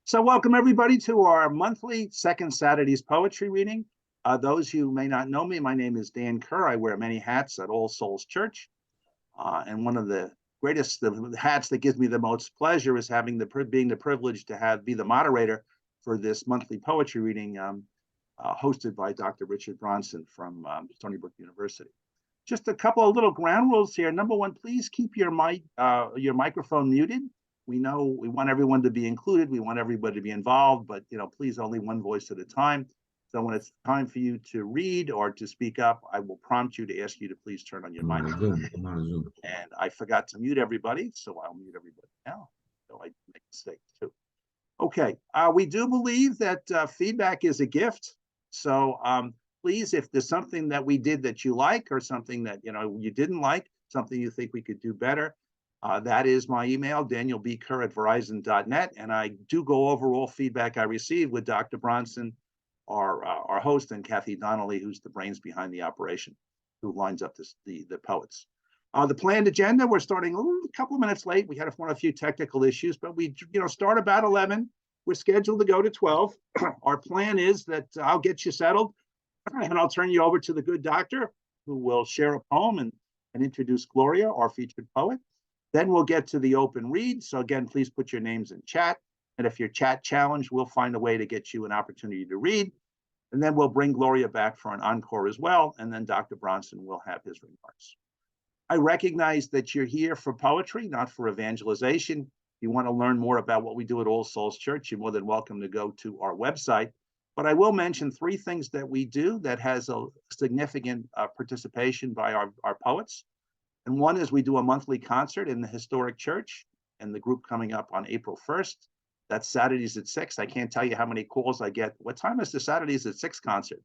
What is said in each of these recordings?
So welcome everybody to our monthly second Saturday's poetry reading. Those who may not know me, my name is Dan Kerr. I wear many hats at All Souls Church. And one of the greatest hats that gives me the most pleasure is being the privilege to be the moderator for this monthly poetry reading hosted by Dr. Richard Bronson from Stony Brook University. Just a couple of little ground rules here. Number one, please keep your microphone muted. We know we want everyone to be included. We want everybody to be involved, but please only one voice at a time. So when it's time for you to read or to speak up, I will prompt you to ask you to please turn on your microphone. And I forgot to mute everybody, so I'll mute everybody now. So I make mistakes too. Okay, we do believe that feedback is a gift. So please, if there's something that we did that you like or something that you didn't like, something you think we could do better, that is my email, danielbkerr@verizon.net, and I do go over all feedback I receive with Dr. Bronson, our host, and Kathy Donnelly, who's the brains behind the operation, who lines up the poets. The planned agenda, we're starting a couple of minutes late. We had a few technical issues, but we start about 11. We're scheduled to go to 12. Our plan is that I'll get you settled, and I'll turn you over to the good doctor, who will share a poem and introduce Gloria, our featured poet. Then we'll get to the open read. So again, please put your names in chat. And if you're chat challenged, we'll find a way to get you an opportunity to read. And then we'll bring Gloria back for an encore as well. And then Dr. Bronson will have his remarks. I recognize that you're here for poetry, not for evangelization. If you want to learn more about what we do at All Souls Church, you're more than welcome to go to our website. But I will mention 3 things that we do that has a significant participation by our poets. And one is we do a monthly concert in the historic church, and the group coming up on April 1st. That's Saturdays at 6. I can't tell you how many calls I get. What time is the Saturdays at 6 concert?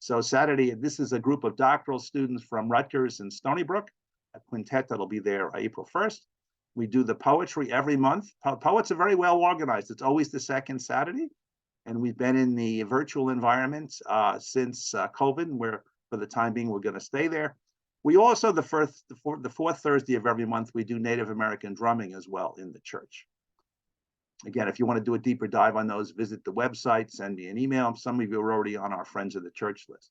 So Saturday, this is a group of doctoral students from Rutgers and Stony Brook, a quintet that'll be there April 1st. We do the poetry every month. Poets are very well organized. It's always the second Saturday. And we've been in the virtual environment since COVID, where for the time being, we're going to stay there. We also, the fourth Thursday of every month, we do Native American drumming as well in the church. Again, if you want to do a deeper dive on those, visit the website, send me an email. Some of you are already on our Friends of the Church list.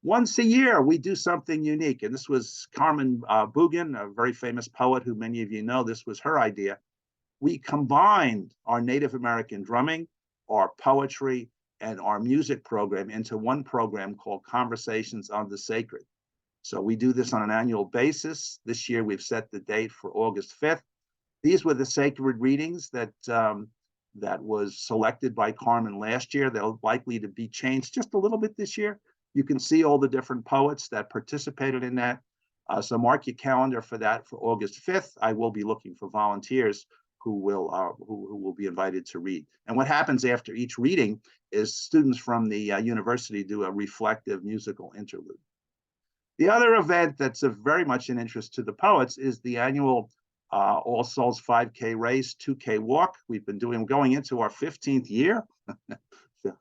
Once a year, we do something unique. And this was Carmen Bugan, a very famous poet who many of you know. This was her idea. We combined our Native American drumming, our poetry, and our music program into one program called Conversations on the Sacred. So we do this on an annual basis. This year, we've set the date for August 5th. These were the sacred readings that was selected by Carmen last year. They're likely to be changed just a little bit this year. You can see all the different poets that participated in that. So mark your calendar for that for August 5th. I will be looking for volunteers who will be invited to read. And what happens after each reading is students from the university do a reflective musical interlude. The other event that's very much an interest to the poets is the annual All Souls 5K race, 2K walk. We've been going into our 15th year.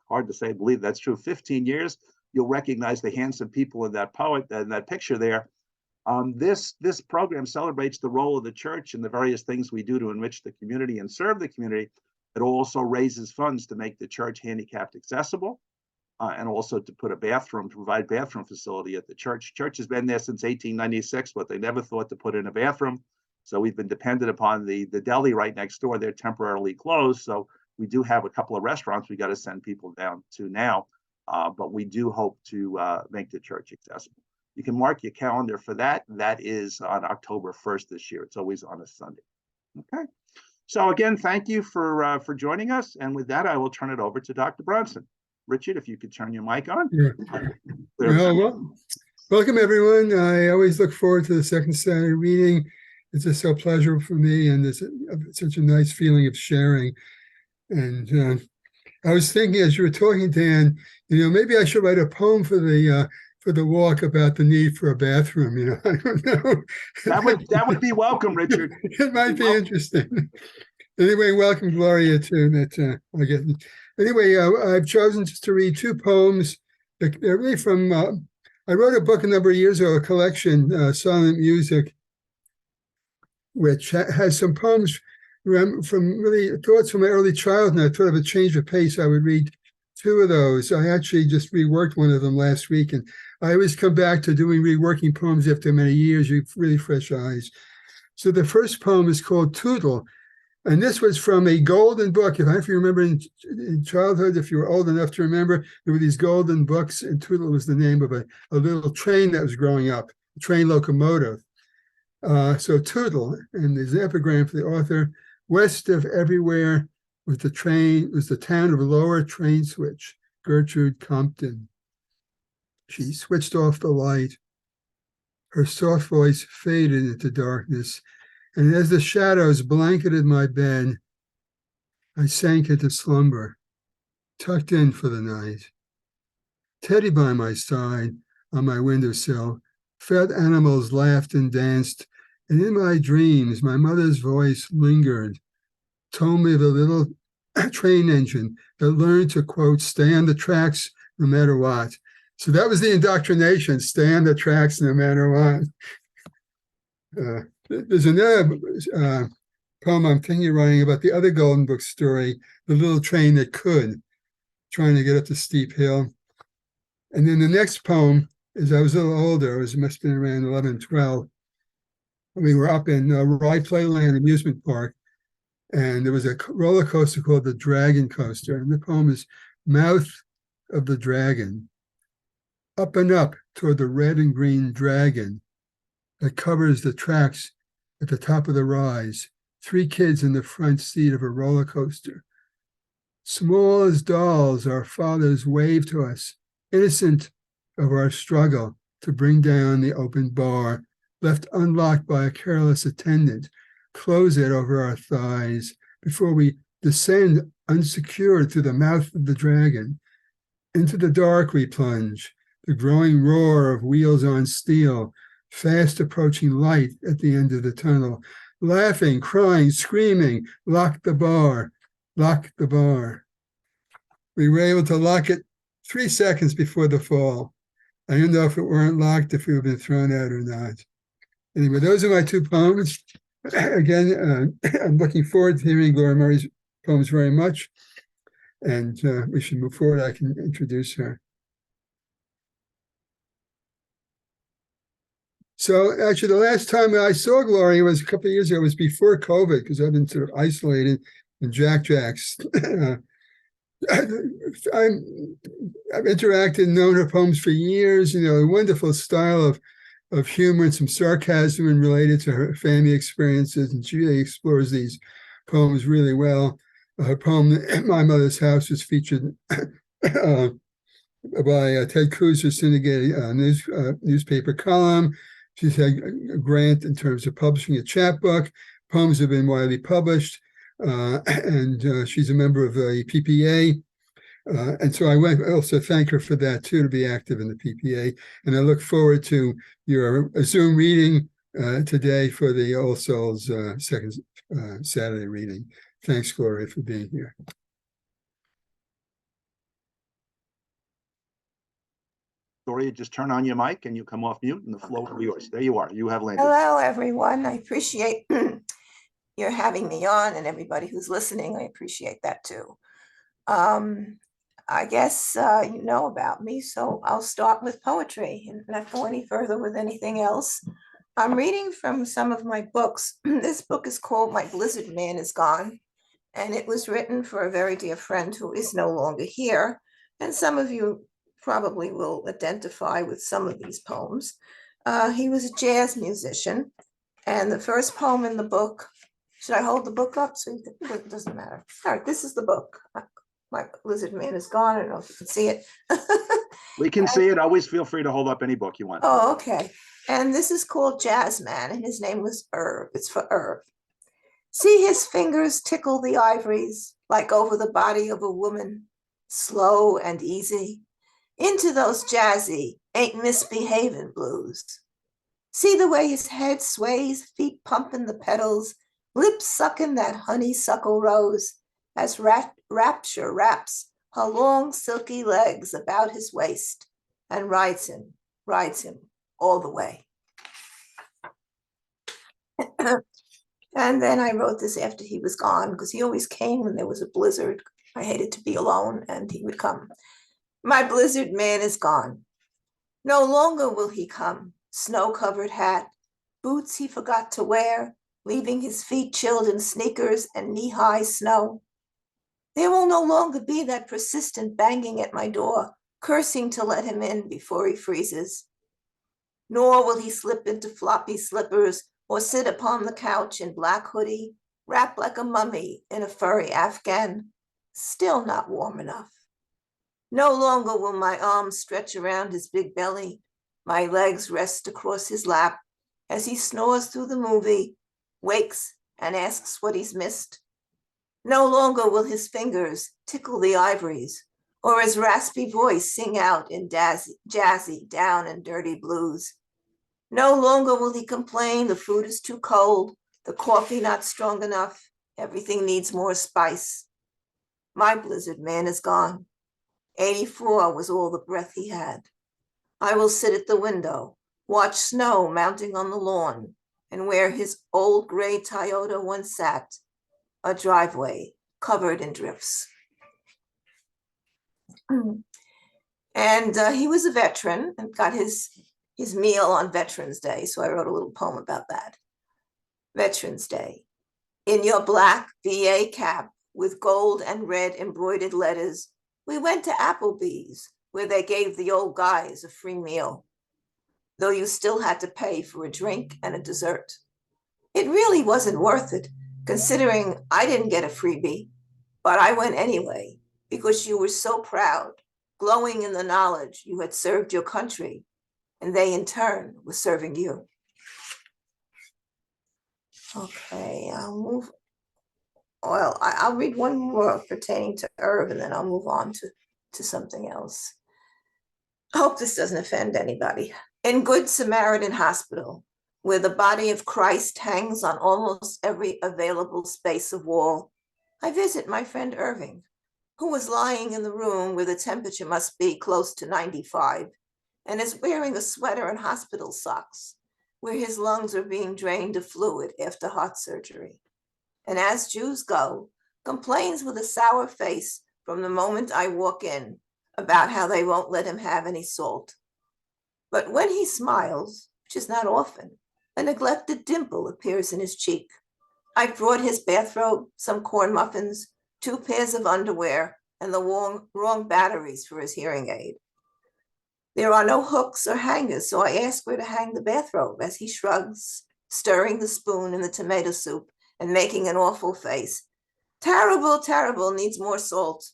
Hard to say, believe that's true. 15 years. You'll recognize the handsome people in that picture there. This program celebrates the role of the church and the various things we do to enrich the community and serve the community. It also raises funds to make the church handicapped accessible. And also to provide bathroom facility at the church. Church has been there since 1896, but they never thought to put in a bathroom. So we've been dependent upon the deli right next door. They're temporarily closed. So we do have a couple of restaurants we got to send people down to now. But we do hope to make the church accessible. You can mark your calendar for that. That is on October 1st this year. It's always on a Sunday. Okay. So again, thank you for joining us. And with that, I will turn it over to Dr. Bronson. Richard, if you could turn your mic on. Yeah. Welcome, everyone. I always look forward to the second Saturday reading. It's just so pleasurable for me, and it's such a nice feeling of sharing. And I was thinking as you were talking, Dan, maybe I should write a poem for the walk about the need for a bathroom. I don't know. That would be welcome, Richard. It might be interesting. Anyway, welcome, Gloria, too. I guess. Anyway, I've chosen just to read 2 poems. They're really from, I wrote a book a number of years ago, a collection, Silent Music, which has some poems from really thoughts from my early childhood, and I thought of a change of pace, I would read two of those. I actually just reworked one of them last week, and I always come back to doing reworking poems after many years. You have really fresh eyes. So the first poem is called Tootle, and this was from a golden book. If you remember in childhood, if you were old enough to remember, there were these golden books, and Tootle was the name of a little train that was growing up, a train locomotive. So Tootle, and there's an epigram for the author. West of everywhere was the town of Lower Train Switch, Gertrude Compton. She switched off the light. Her soft voice faded into darkness, and as the shadows blanketed my bed, I sank into slumber, tucked in for the night. Teddy by my side on my windowsill, fat animals laughed and danced, and in my dreams, my mother's voice lingered, told me of a little train engine that learned to, quote, stay on the tracks no matter what. So that was the indoctrination, stay on the tracks no matter what. There's another poem I'm thinking of writing about the other Golden Book story, The Little Train That Could, trying to get up the steep hill. And then the next poem, as I was a little older, it must have been around 11, 12, we were up in Rye Playland Amusement Park, and there was a roller coaster called the Dragon Coaster, and the poem is Mouth of the Dragon. Up and up toward the red and green dragon that covers the tracks at the top of the rise, 3 kids in the front seat of a roller coaster. Small as dolls, our fathers waved to us, innocent of our struggle to bring down the open bar, left unlocked by a careless attendant, close it over our thighs before we descend unsecured through the mouth of the dragon. Into the dark we plunge, the growing roar of wheels on steel, fast approaching light at the end of the tunnel, laughing, crying, screaming, lock the bar, lock the bar. We were able to lock it 3 seconds before the fall. I don't know if it weren't locked, if we would have been thrown out or not. Anyway, those are my 2 poems. Again, I'm looking forward to hearing Gloria Murray's poems very much. And we should move forward. I can introduce her. So actually, the last time I saw Gloria was a couple of years ago. It was before COVID, because I've been sort of isolated in Jack Jacks. I've interacted and known her poems for years, a wonderful style of humor and some sarcasm and related to her family experiences. And she really explores these poems really well. Her poem, My Mother's House, was featured by Ted Cruz's syndicated newspaper column. She's had a grant in terms of publishing a chapbook. Poems have been widely published. And she's a member of the PPA. And so I want to also thank her for that, too, to be active in the PPA. And I look forward to your Zoom reading today for the All Souls second Saturday reading. Thanks, Gloria, for being here. Gloria, just turn on your mic and you come off mute and the floor will be yours. There you are. You have landed. Hello, everyone. I appreciate your having me on, and everybody who's listening. I appreciate that too. I guess you know about me, so I'll start with poetry and not go any further with anything else. I'm reading from some of my books. This book is called My Blizzard Man Is Gone, and it was written for a very dear friend who is no longer here. And some of you probably will identify with some of these poems. He was a jazz musician, and the first poem in the book, should I hold the book up? So it doesn't matter. All right, this is the book. My Lizard Man Is Gone. I don't know if you can see it. We can see it. Always feel free to hold up any book you want. Oh, okay. And this is called Jazz Man, and his name was Irv. It's for Irv. See his fingers tickle the ivories like over the body of a woman, slow and easy, into those jazzy, ain't misbehaving blues. See the way his head sways, feet pumping the pedals, lips sucking that honeysuckle rose, as rapture wraps her long silky legs about his waist and rides him all the way. And then I wrote this after he was gone, because he always came when there was a blizzard. I hated to be alone, and he would come. My blizzard man is gone. No longer will he come, snow-covered hat, boots he forgot to wear, leaving his feet chilled in sneakers and knee-high snow. There will no longer be that persistent banging at my door, cursing to let him in before he freezes. Nor will he slip into floppy slippers or sit upon the couch in black hoodie, wrapped like a mummy in a furry Afghan, still not warm enough. No longer will my arms stretch around his big belly, my legs rest across his lap as he snores through the movie, wakes and asks what he's missed. No longer will his fingers tickle the ivories or his raspy voice sing out in jazzy, down and dirty blues. No longer will he complain the food is too cold, the coffee not strong enough, everything needs more spice. My blizzard man is gone. 84 was all the breath he had. I will sit at the window, watch snow mounting on the lawn, and where his old gray Toyota once sat, a driveway covered in drifts. And he was a veteran and got his meal on Veterans Day, so I wrote a little poem about that. Veterans Day. In your black VA cap with gold and red embroidered letters, we went to Applebee's, where they gave the old guys a free meal, though you still had to pay for a drink and a dessert. It really wasn't worth it, considering I didn't get a freebie, but I went anyway, because you were so proud, glowing in the knowledge you had served your country, and they in turn were serving you. Okay, I'll move. Well, I'll read one more pertaining to Irv, and then I'll move on to something else. I hope this doesn't offend anybody. In Good Samaritan Hospital, where the body of Christ hangs on almost every available space of wall, I visit my friend Irving, who was lying in the room where the temperature must be close to 95, and is wearing a sweater and hospital socks, where his lungs are being drained of fluid after heart surgery. And as Jews go, complains with a sour face from the moment I walk in about how they won't let him have any salt. But when he smiles, which is not often, a neglected dimple appears in his cheek. I brought his bathrobe, some corn muffins, 2 pairs of underwear, and the wrong batteries for his hearing aid. There are no hooks or hangers, so I ask where to hang the bathrobe as he shrugs, stirring the spoon in the tomato soup and making an awful face. Terrible, terrible, needs more salt.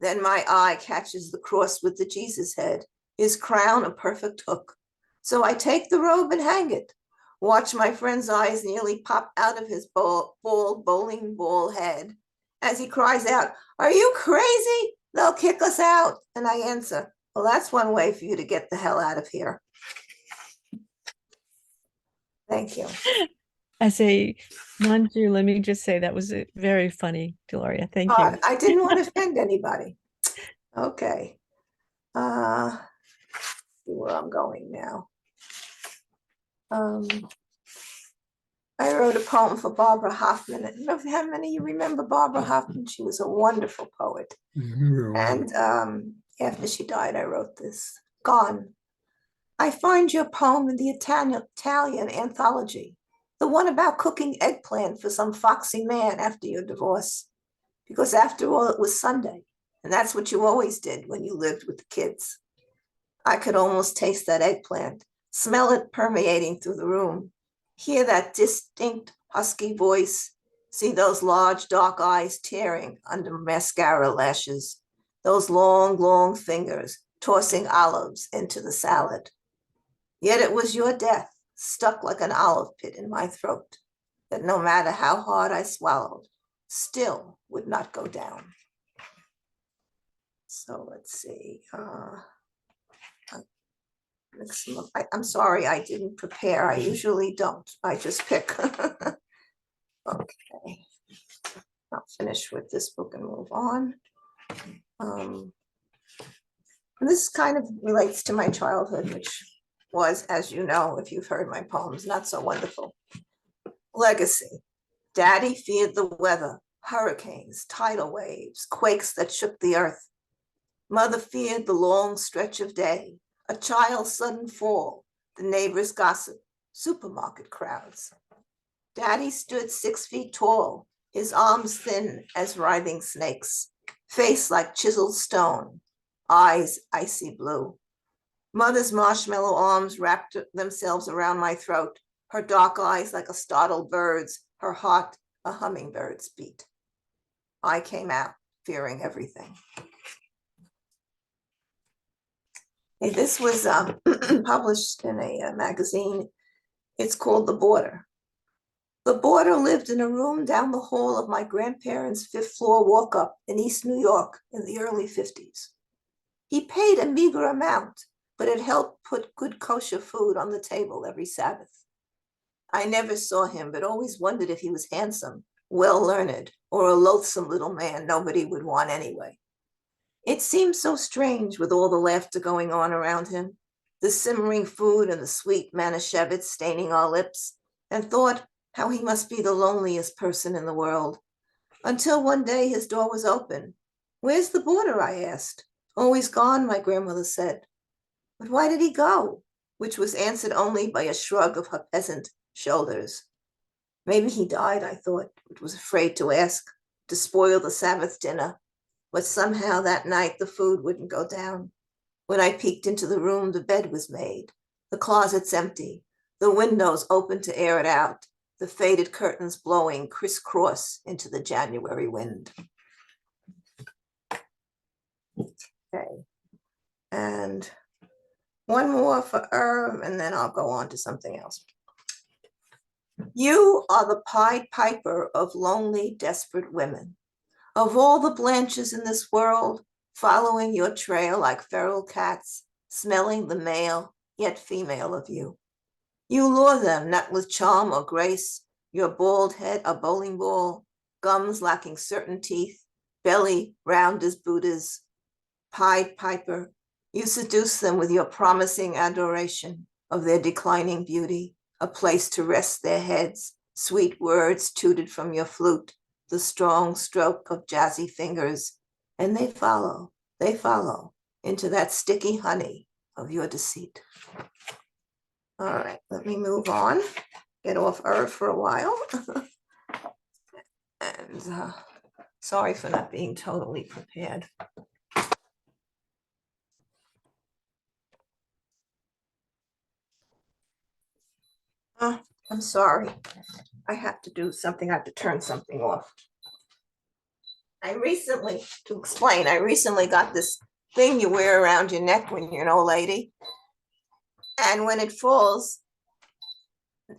Then my eye catches the cross with the Jesus head, his crown a perfect hook. So I take the robe and hang it. Watch my friend's eyes nearly pop out of his bald bowling ball head as he cries out, "Are you crazy? They'll kick us out." And I answer, "Well, that's one way for you to get the hell out of here." Thank you. As a non-Jew, let me just say that was very funny, Gloria. Thank you. I didn't want to offend anybody. Okay. See where I'm going now. I wrote a poem for Barbara Hoffman. I don't know how many of you remember Barbara Hoffman. She was a wonderful poet. And after she died, I wrote this. Gone. I find your poem in the Italian anthology, the one about cooking eggplant for some foxy man after your divorce. Because after all, it was Sunday, and that's what you always did when you lived with the kids. I could almost taste that eggplant, smell it permeating through the room, hear that distinct husky voice, see those large dark eyes tearing under mascara lashes, those long, long fingers tossing olives into the salad. Yet it was your death, stuck like an olive pit in my throat, that no matter how hard I swallowed, still would not go down. So let's see. I'm sorry, I didn't prepare. I usually don't. I just pick. Okay. I'll finish with this book and move on. This kind of relates to my childhood, which was, as you know, if you've heard my poems, not so wonderful. Legacy. Daddy feared the weather, hurricanes, tidal waves, quakes that shook the earth. Mother feared the long stretch of day, a child's sudden fall, the neighbors' gossip, supermarket crowds. Daddy stood 6 feet tall, his arms thin as writhing snakes, face like chiseled stone, eyes icy blue. Mother's marshmallow arms wrapped themselves around my throat, her dark eyes like a startled bird's, her heart a hummingbird's beat. I came out fearing everything. Hey, this was published in a magazine. It's called The Boarder. The boarder lived in a room down the hall of my grandparents' 5th floor walk-up in East New York in the early 50s. He paid a meager amount, but it helped put good kosher food on the table every Sabbath. I never saw him, but always wondered if he was handsome, well-learned, or a loathsome little man nobody would want anyway. It seemed so strange with all the laughter going on around him, the simmering food and the sweet manischewitz staining our lips, and thought how he must be the loneliest person in the world. Until one day his door was open. "Where's the boarder?" I asked. "Oh, he's gone," my grandmother said. "But why did he go?" Which was answered only by a shrug of her peasant shoulders. Maybe he died, I thought, but was afraid to ask, to spoil the Sabbath dinner. But somehow that night the food wouldn't go down. When I peeked into the room, the bed was made, the closets empty, the windows open to air it out, the faded curtains blowing crisscross into the January wind. Okay, and one more for Irv, and then I'll go on to something else. You are the Pied Piper of lonely, desperate women. Of all the Blanches in this world, following your trail like feral cats, smelling the male yet female of you. You lure them not with charm or grace, your bald head a bowling ball, gums lacking certain teeth, belly round as Buddha's. Pied Piper, you seduce them with your promising adoration of their declining beauty, a place to rest their heads, sweet words tooted from your flute, the strong stroke of jazzy fingers, and they follow into that sticky honey of your deceit. All right, let me move on, get off Earth for a while. And sorry for not being totally prepared. I'm sorry. I have to do something. I have to turn something off. I recently got this thing you wear around your neck when you're an old lady. And when it falls,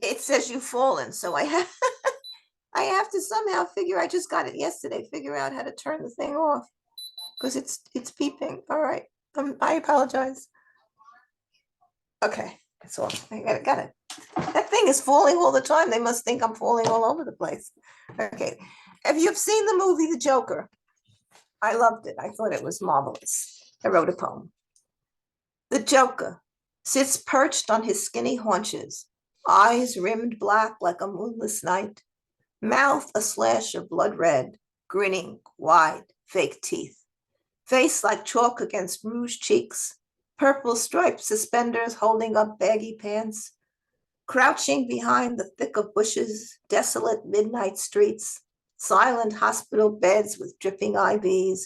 it says you've fallen. So I have to somehow I just got it yesterday, figure out how to turn the thing off because it's beeping. All right. I apologize. Okay, it's off. I got it. That thing is falling all the time. They must think I'm falling all over the place. Okay. Have you seen the movie The Joker? I loved it. I thought it was marvelous. I wrote a poem. The Joker sits perched on his skinny haunches, eyes rimmed black like a moonless night, mouth a slash of blood red, grinning, wide, fake teeth, face like chalk against rouged cheeks, purple striped suspenders holding up baggy pants, crouching behind the thick of bushes, desolate midnight streets, silent hospital beds with dripping IVs.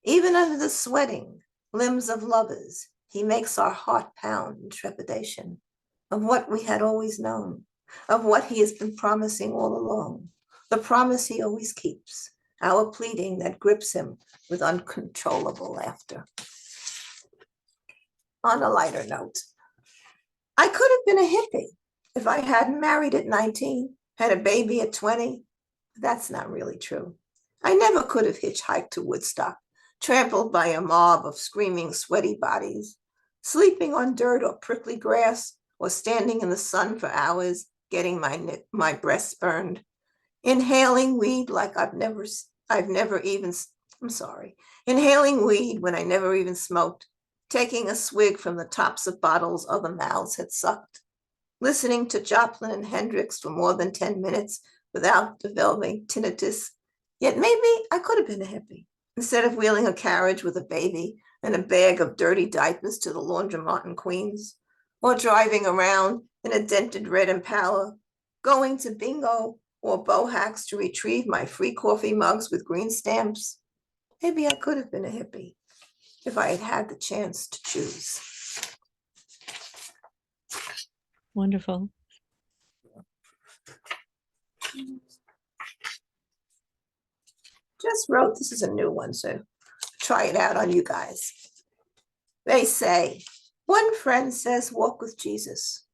Even under the sweating limbs of lovers, he makes our heart pound in trepidation of what we had always known, of what he has been promising all along, the promise he always keeps, our pleading that grips him with uncontrollable laughter. On a lighter note, I could have been a hippie if I hadn't married at 19, had a baby at 20. That's not really true. I never could have hitchhiked to Woodstock, trampled by a mob of screaming, sweaty bodies, sleeping on dirt or prickly grass, or standing in the sun for hours, getting my breasts burned, inhaling weed like inhaling weed when I never even smoked, taking a swig from the tops of bottles other mouths had sucked, listening to Joplin and Hendrix for more than 10 minutes without developing tinnitus. Yet maybe I could have been a hippie. Instead of wheeling a carriage with a baby and a bag of dirty diapers to the laundromat in Queens, or driving around in a dented red Impala, going to bingo or Bohacks to retrieve my free coffee mugs with green stamps, maybe I could have been a hippie if I had had the chance to choose. Wonderful. Just wrote, this is a new one, so try it out on you guys. They say, one friend says, walk with Jesus.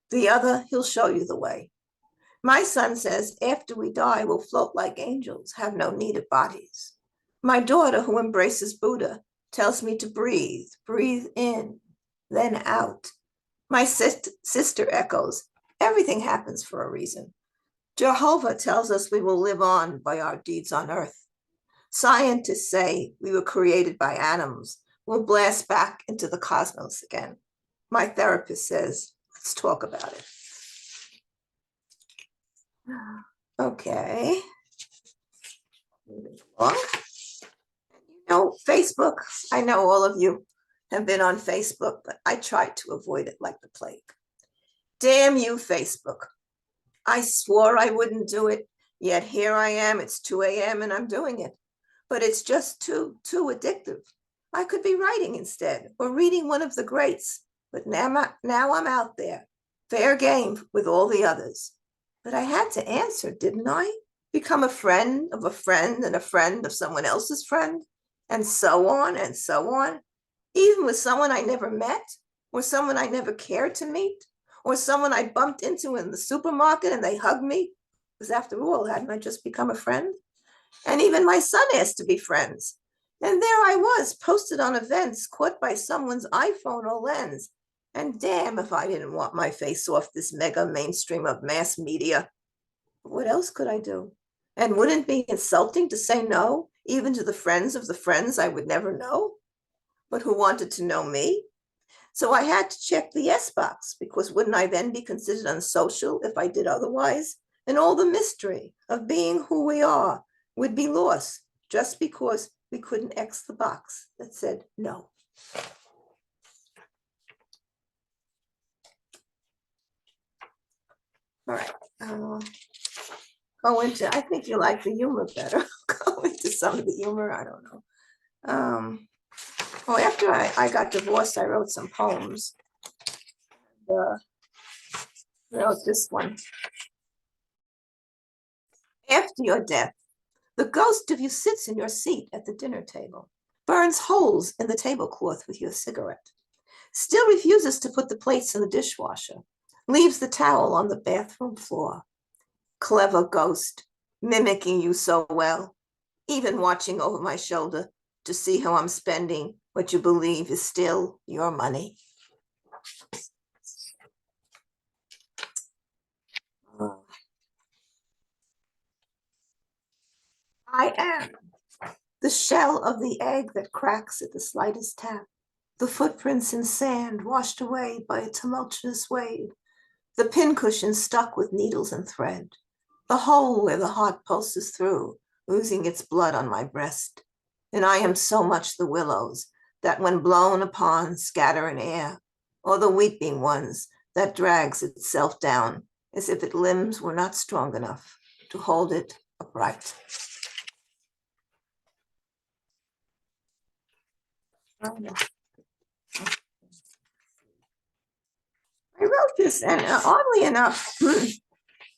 The other, he'll show you the way. My son says, after we die, we'll float like angels, have no need of bodies. My daughter, who embraces Buddha, tells me to breathe, breathe in, then out. My sister echoes, everything happens for a reason. Jehovah tells us we will live on by our deeds on earth. Scientists say we were created by atoms. We'll blast back into the cosmos again. My therapist says, let's talk about it. Okay. Moving along. Facebook, I know all of you have been on Facebook, but I tried to avoid it like the plague. Damn you, Facebook. I swore I wouldn't do it, yet here I am, it's 2 a.m. and I'm doing it. But it's just too addictive. I could be writing instead, or reading one of the greats, but now I'm out there, fair game with all the others. But I had to answer, didn't I? Become a friend of a friend and a friend of someone else's friend, and so on and so on, even with someone I never met, or someone I never cared to meet, or someone I bumped into in the supermarket and they hugged me, because after all, hadn't I just become a friend? And even my son asked to be friends. And there I was, posted on events, caught by someone's iPhone or lens. And damn if I didn't want my face off this mega mainstream of mass media. What else could I do? And wouldn't it be insulting to say no, even to the friends of the friends I would never know, but who wanted to know me? So I had to check the yes box, because wouldn't I then be considered unsocial if I did otherwise? And all the mystery of being who we are would be lost just because we couldn't X the box that said no. All right, go into, I think you like the humor better. Go into some of the humor, I don't know. Well, after I got divorced, I wrote some poems. I wrote this one. After your death, the ghost of you sits in your seat at the dinner table, burns holes in the tablecloth with your cigarette, still refuses to put the plates in the dishwasher, leaves the towel on the bathroom floor. Clever ghost, mimicking you so well, even watching over my shoulder to see how I'm spending what you believe is still your money. I am the shell of the egg that cracks at the slightest tap, the footprints in sand washed away by a tumultuous wave, the pincushion stuck with needles and thread, the hole where the heart pulses through, losing its blood on my breast. And I am so much the willows that when blown upon scatter in air, or the weeping ones that drags itself down as if its limbs were not strong enough to hold it upright. I wrote this, and oddly enough,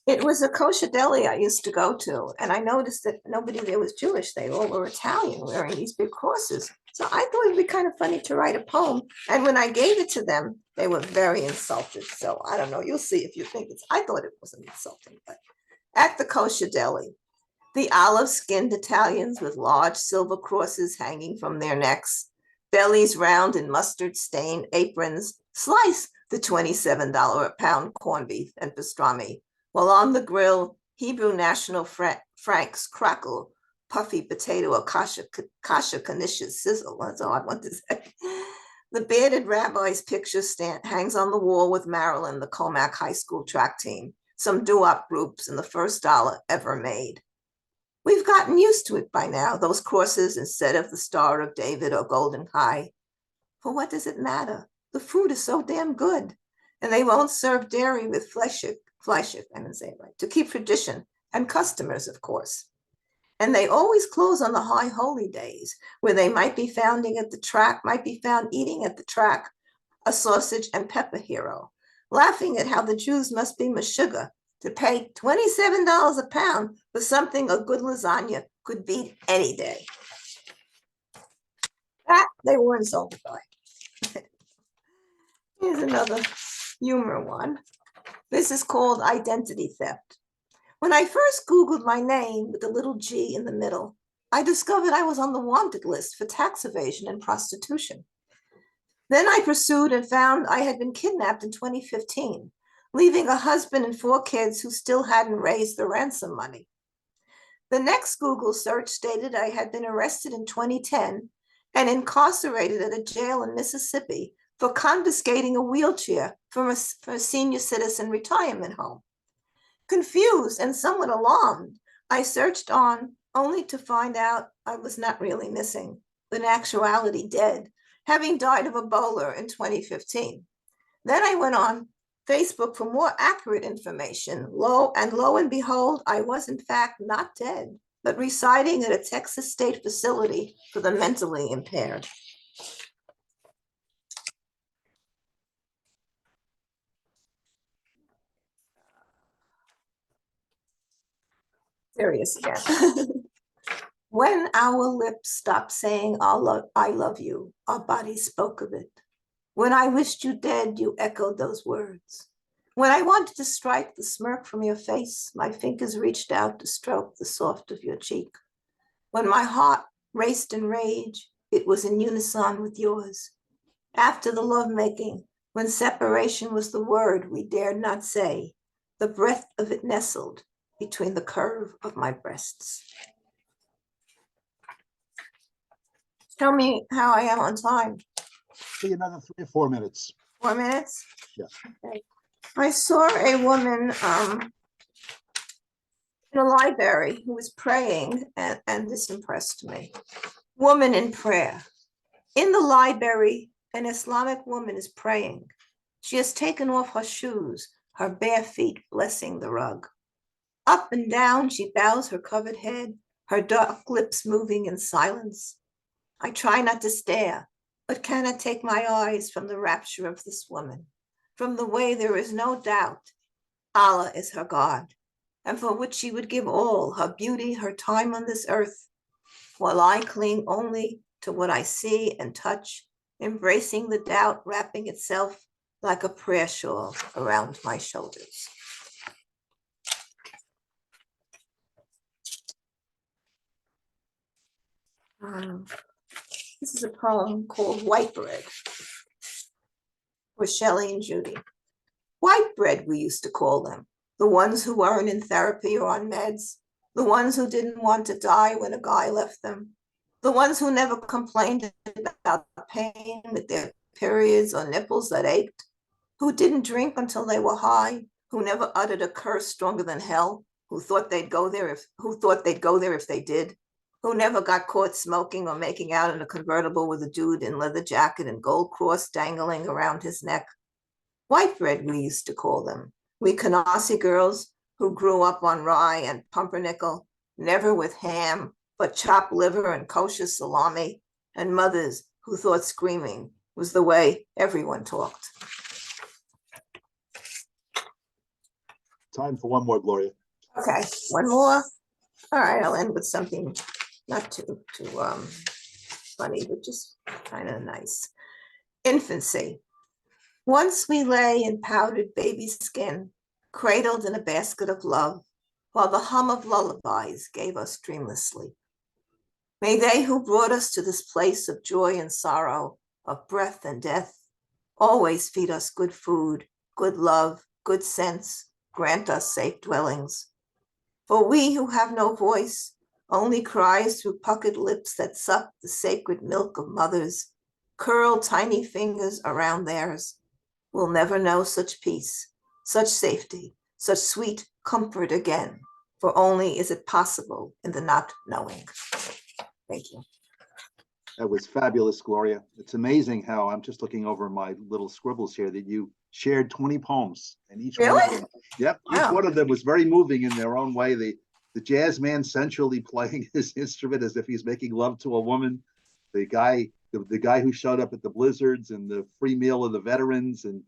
it was a kosher deli I used to go to, and I noticed that nobody there was Jewish. They all were Italian, wearing these big crosses. So I thought it'd be kind of funny to write a poem. And when I gave it to them, they were very insulted. So I don't know, you'll see if you think it's, I thought it wasn't insulting, but at the kosher deli, the olive-skinned Italians with large silver crosses hanging from their necks, bellies round in mustard-stained aprons, slice the $27 a pound corned beef and pastrami, while on the grill, Hebrew National Franks crackle, puffy potato or kasha kanishas sizzle. That's all I want to say. The bearded rabbi's picture stand hangs on the wall with Marilyn, the Comac High School track team, some doo-wop groups and the first dollar ever made. We've gotten used to it by now, those crosses instead of the Star of David or Golden High. For what does it matter? The food is so damn good. And they won't serve dairy with Fleischik, I didn't say it right, to keep tradition and customers, of course. And they always close on the high holy days, where they might be found eating at the track, a sausage and pepper hero, laughing at how the Jews must be Meshuggah to pay $27 a pound for something a good lasagna could beat any day. That they were insulted by. Here's another humor one. This is called identity theft. When I first Googled my name with the little G in the middle, I discovered I was on the wanted list for tax evasion and prostitution. Then I pursued and found I had been kidnapped in 2015, leaving a husband and 4 kids who still hadn't raised the ransom money. The next Google search stated I had been arrested in 2010 and incarcerated at a jail in Mississippi for confiscating a wheelchair from a senior citizen retirement home. Confused and somewhat alarmed, I searched on only to find out I was not really missing, but in actuality dead, having died of Ebola in 2015. Then I went on Facebook for more accurate information. Lo and behold, I was in fact not dead, but residing at a Texas state facility for the mentally impaired. Serious again. When our lips stopped saying I love you, our bodies spoke of it. When I wished you dead, you echoed those words. When I wanted to strike the smirk from your face, my fingers reached out to stroke the soft of your cheek. When my heart raced in rage, it was in unison with yours. After the lovemaking, when separation was the word we dared not say, the breath of it nestled between the curve of my breasts. Tell me how I am on time. See another 3 or 4 minutes. 4 minutes? Yes. Okay. I saw a woman in a library who was praying, and this impressed me. Woman in prayer. In the library, an Islamic woman is praying. She has taken off her shoes, her bare feet blessing the rug. Up and down, she bows her covered head, her dark lips moving in silence. I try not to stare, but cannot take my eyes from the rapture of this woman, from the way there is no doubt Allah is her God, and for which she would give all her beauty, her time on this earth, while I cling only to what I see and touch, embracing the doubt wrapping itself like a prayer shawl around my shoulders. This is a poem called White Bread for Shelley and Judy. White bread, we used to call them, the ones who weren't in therapy or on meds, the ones who didn't want to die when a guy left them, the ones who never complained about pain with their periods or nipples that ached, who didn't drink until they were high, who never uttered a curse stronger than hell, who thought they'd go there if they did, who never got caught smoking or making out in a convertible with a dude in leather jacket and gold cross dangling around his neck. White bread, we used to call them. We Canarsie girls who grew up on rye and pumpernickel, never with ham, but chopped liver and kosher salami, and mothers who thought screaming was the way everyone talked. Time for one more, Gloria. Okay, one more. All right, I'll end with something not too funny, but just kind of nice. Infancy. Once we lay in powdered baby skin, cradled in a basket of love, while the hum of lullabies gave us dreamless sleep. May they who brought us to this place of joy and sorrow, of breath and death, always feed us good food, good love, good sense, grant us safe dwellings. For we who have no voice, only cries through puckered lips that suck the sacred milk of mothers, curl tiny fingers around theirs, will never know such peace, such safety, such sweet comfort again, for only is it possible in the not knowing. Thank you. That was fabulous, Gloria. It's amazing how I'm just looking over my little scribbles here that you shared 20 poems, and each one of Really? them, yep, each Wow. one of them was very moving in their own way. The jazz man sensually playing his instrument as if he's making love to a woman. The guy who showed up at the blizzards and the free meal of the veterans, and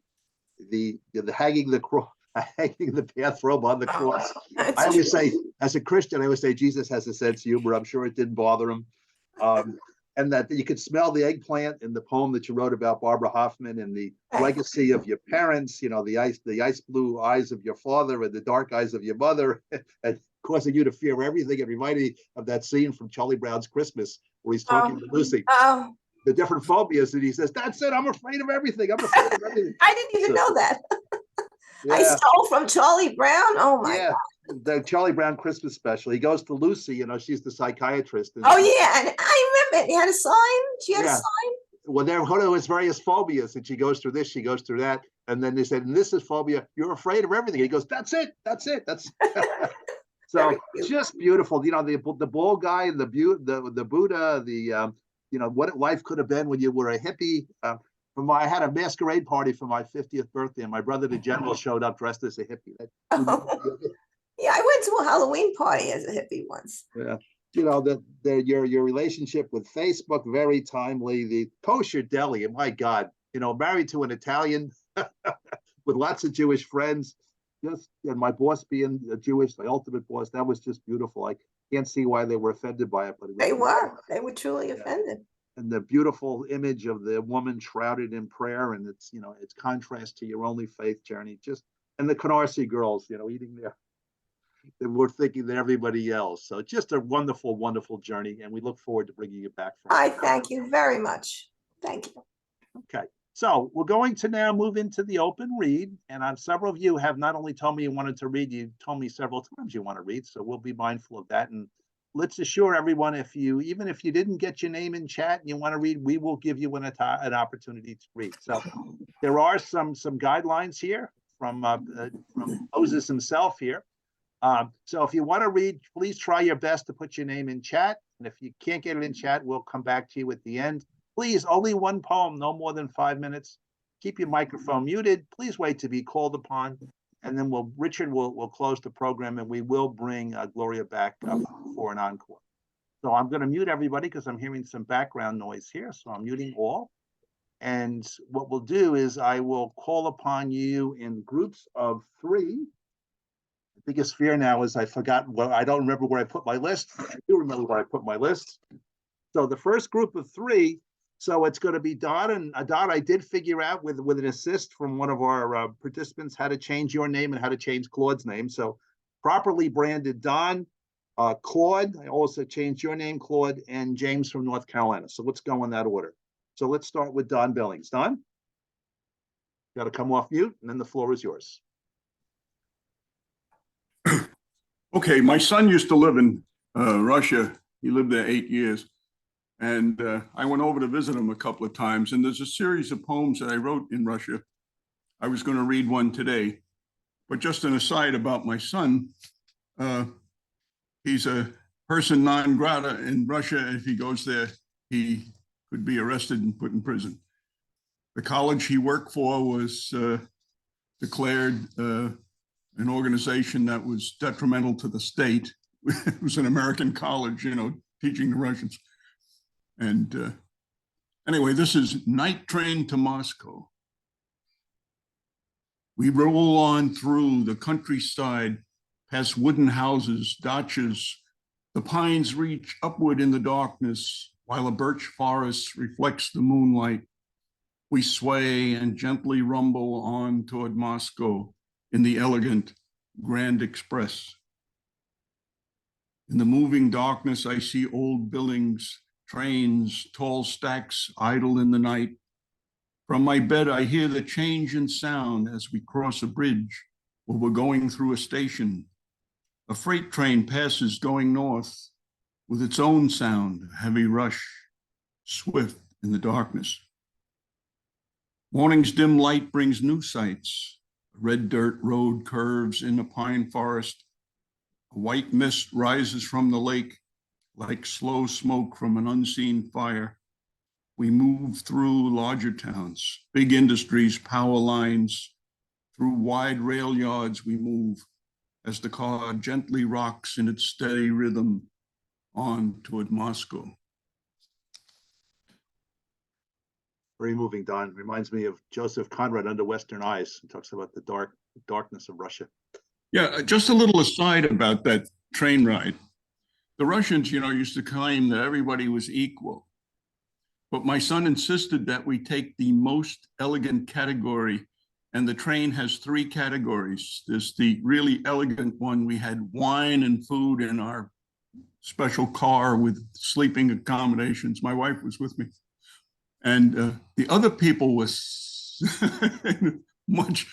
the hanging the bathrobe on the cross. I always say, as a Christian, I always say Jesus has a sense of humor. I'm sure it didn't bother him. And that you could smell the eggplant in the poem that you wrote about Barbara Hoffman, and the legacy of your parents, the ice blue eyes of your father and the dark eyes of your mother, and causing you to fear everything. It reminded me of that scene from Charlie Brown's Christmas where he's talking to Lucy. Oh, The different phobias, and he says, "That's it. I'm afraid of everything. I'm afraid of everything." I didn't even know that. I Yeah, stole from Charlie Brown. Oh my yeah. God. The Charlie Brown Christmas special. He goes to Lucy. She's the psychiatrist. And Oh yeah, and I remember it. He had a sign. She had a Yeah. sign. Well, there are his various phobias, and she goes through this, she goes through that, and then they said, "And this is phobia. You're afraid of everything." He goes, "That's it. That's it. That's." So Very cute. just beautiful. The bald guy, and the Buddha, what life could have been when you were a hippie. I had a masquerade party for my 50th birthday, and my brother, the general, showed up dressed as a hippie. Yeah, I went to a Halloween party as a hippie once. Yeah. Your relationship with Facebook, very timely. The kosher deli, and my God, married to an Italian with lots of Jewish friends. And my boss being a Jewish, my ultimate boss, that was just beautiful. I can't see why they were offended by it, but They were truly offended. And the beautiful image of the woman shrouded in prayer, and it's contrast to your only faith journey. And the Canarsie girls, eating there. They were thinking that everybody else. So just a wonderful, wonderful journey, and we look forward to bringing you back. I thank you very much. Thank you. Okay, so we're going to now move into the open read, and several of you have not only told me you wanted to read, you told me several times you want to read, so we'll be mindful of that. And let's assure everyone, even if you didn't get your name in chat and you want to read, we will give you an opportunity to read. So there are some guidelines here from Moses himself here. So if you want to read, please try your best to put your name in chat. And if you can't get it in chat, we'll come back to you at the end. Please, only one poem, no more than 5 minutes. Keep your microphone muted. Please wait to be called upon. And then Richard will close the program, and we will bring Gloria back up for an encore. So I'm going to mute everybody because I'm hearing some background noise here. So I'm muting all. And what we'll do is I will call upon you in groups of 3. Biggest fear now is I don't remember where I put my list. I do remember where I put my list. So the first group of 3, so it's going to be Don, and Don, I did figure out with an assist from one of our participants how to change your name and how to change Claude's name. So properly branded Don, Claude, I also changed your name, Claude, and James from North Carolina. So let's go in that order. So let's start with Don Billings. Don, got to come off mute, and then the floor is yours. Okay, my son used to live in Russia. He lived there 8 years. And I went over to visit him a couple of times. And there's a series of poems that I wrote in Russia. I was going to read one today. But just an aside about my son, he's a person non grata in Russia. If he goes there, he could be arrested and put in prison. The college he worked for was declared an organization that was detrimental to the state. It was an American college, teaching the Russians. And anyway, this is Night Train to Moscow. We roll on through the countryside, past wooden houses, dachas. The pines reach upward in the darkness, while a birch forest reflects the moonlight. We sway and gently rumble on toward Moscow in the elegant Grand Express. In the moving darkness, I see old buildings, trains, tall stacks idle in the night. From my bed, I hear the change in sound as we cross a bridge or we're going through a station. A freight train passes going north with its own sound, heavy rush, swift in the darkness. Morning's dim light brings new sights, a Red dirt road curves in the pine forest. A white mist rises from the lake like slow smoke from an unseen fire. We move through larger towns, big industries, power lines. Through wide rail yards we move as the car gently rocks in its steady rhythm on toward Moscow. Very moving, Don. Reminds me of Joseph Conrad Under Western Eyes. He talks about the darkness of Russia. Yeah, just a little aside about that train ride. The Russians, used to claim that everybody was equal. But my son insisted that we take the most elegant category, and the train has 3 categories. There's the really elegant one. We had wine and food in our special car with sleeping accommodations. My wife was with me. And the other people was much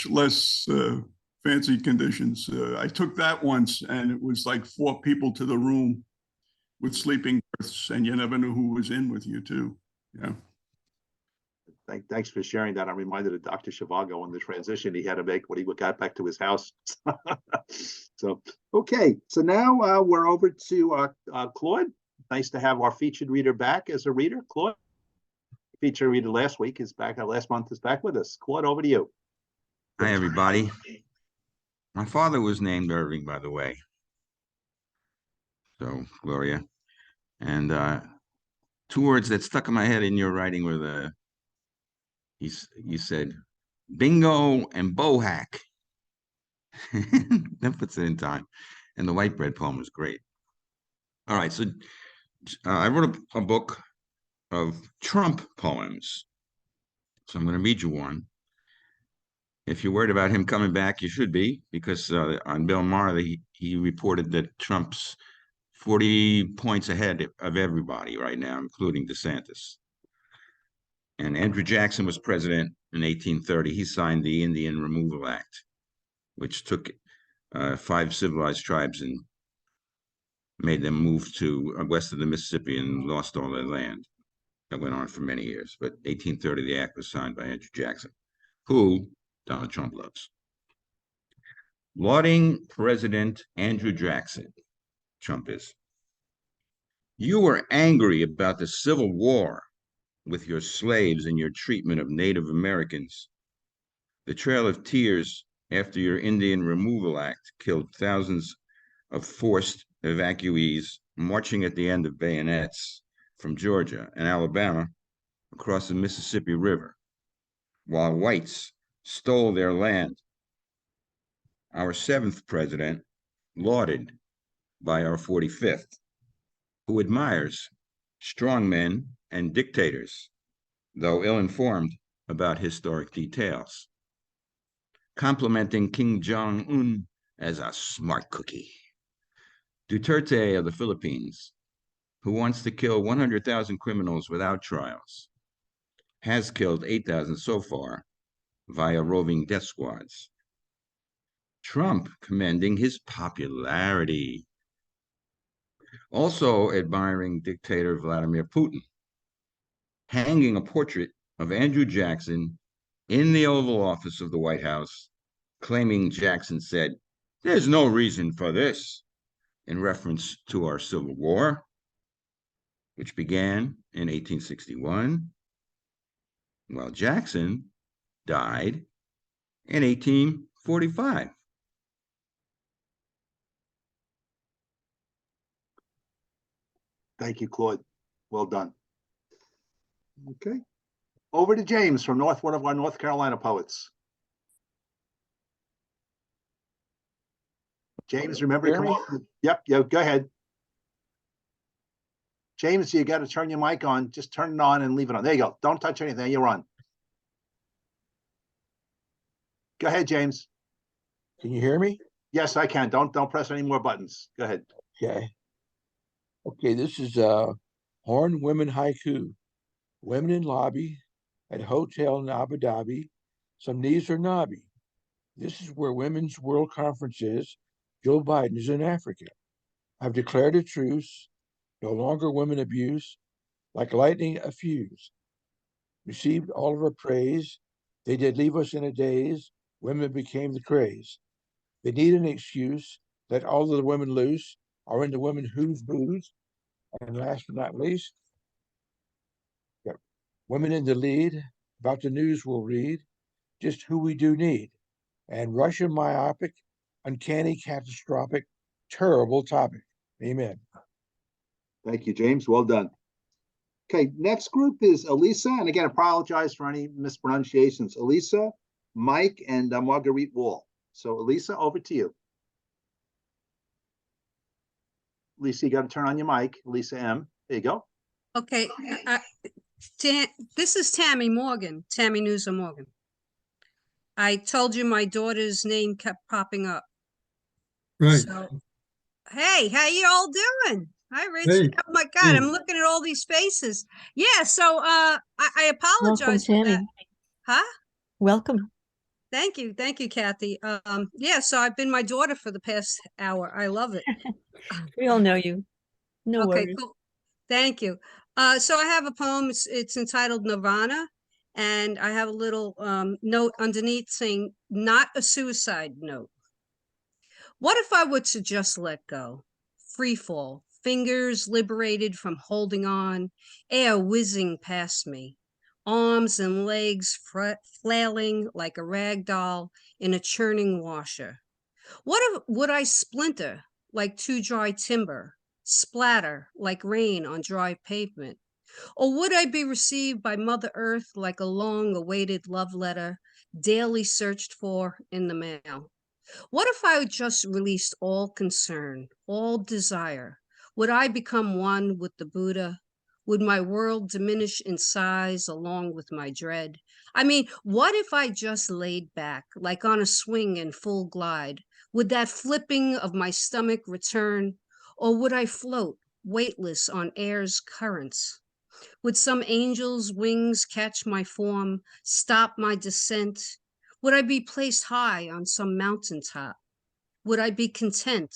less fancy conditions. I took that once, and it was like 4 people to the room with sleeping berths, and you never knew who was in with you too. Yeah. Thanks for sharing that. I'm reminded of Dr. Zhivago and the transition he had to make when he got back to his house. So, okay. So now we're over to Claude. Nice to have our featured reader back as a reader. Claude, featured reader last week is back. Last month is back with us. Claude, over to you. Hi, everybody. My father was named Irving, by the way. So, Gloria. And 2 words that stuck in my head in your writing were you said bingo and bohack. That puts it in time. And the white bread poem was great. All right, so I wrote a book of Trump poems. So I'm going to read you one. If you're worried about him coming back, you should be, because on Bill Maher, he reported that Trump's 40 points ahead of everybody right now, including DeSantis. And Andrew Jackson was president in 1830. He signed the Indian Removal Act, which took 5 civilized tribes and made them move to west of the Mississippi and lost all their land. That went on for many years. But 1830, the act was signed by Andrew Jackson, who Donald Trump loves. Lauding President Andrew Jackson, Trump is. You were angry about the Civil War with your slaves and your treatment of Native Americans. The Trail of Tears after your Indian Removal Act killed thousands of forced evacuees marching at the end of bayonets from Georgia and Alabama across the Mississippi River, while whites stole their land. Our 7th president, lauded by our 45th, who admires strong men and dictators, though ill-informed about historic details, complimenting Kim Jong-un as a smart cookie. Duterte of the Philippines, who wants to kill 100,000 criminals without trials, has killed 8,000 so far via roving death squads. Trump commending his popularity. Also admiring dictator Vladimir Putin, hanging a portrait of Andrew Jackson in the Oval Office of the White House, claiming Jackson said, "There's no reason for this," in reference to our Civil War, which began in 1861, while Jackson died in 1845. Thank you, Claude. Well done. Okay. Over to James from one of our North Carolina poets. James, remember to come on. Yep, go ahead. James, you got to turn your mic on. Just turn it on and leave it on. There you go. Don't touch anything. You're on. Go ahead, James. Can you hear me? Yes, I can. Don't press any more buttons. Go ahead. Okay, this is Horn Women Haiku. Women in lobby at hotel in Abu Dhabi. Some knees are knobby. This is where Women's World Conference is. Joe Biden is in Africa. I've declared a truce. No longer women abuse. Like lightning, a fuse. Received all of our praise. They did leave us in a daze. Women became the craze. They need an excuse. Let all of the women loose, or into women who's booze. And last but not least, got women in the lead. About the news we'll read. Just who we do need. And Russian myopic, uncanny, catastrophic, terrible topic. Amen. Thank you, James. Well done. Okay, next group is Elisa, and again, apologize for any mispronunciations. Elisa, Mike, and Marguerite Wall. So Elisa, over to you. Lisa, you got to turn on your mic. Lisa M. There you go. Okay, this is Tammy Morgan, Tammy Newsom Morgan. I told you my daughter's name kept popping up. Right. So, hey, how you all doing? Hi, Rich. Hey. Oh my God, Hey. I'm looking at all these faces. Yeah, so I Welcome, apologize for that. Tammy. Huh? Welcome. Thank you, Kathy. Yeah, so I've been my daughter for the past hour. I love it. We all know you. No Okay, worries. cool. Thank you. So I have a poem. It's entitled Nirvana, and I have a little note underneath saying, "Not a suicide note." What if I were to just let go? Free fall, fingers liberated from holding on, air whizzing past me, arms and legs flailing like a rag doll in a churning washer. What if would I splinter like too dry timber, splatter like rain on dry pavement? Or would I be received by Mother Earth like a long-awaited love letter, daily searched for in the mail? What if I just released all concern, all desire? Would I become one with the Buddha? Would my world diminish in size along with my dread? I mean, what if I just laid back, like on a swing in full glide? Would that flipping of my stomach return? Or would I float, weightless on air's currents? Would some angel's wings catch my form, stop my descent? Would I be placed high on some mountaintop? Would I be content,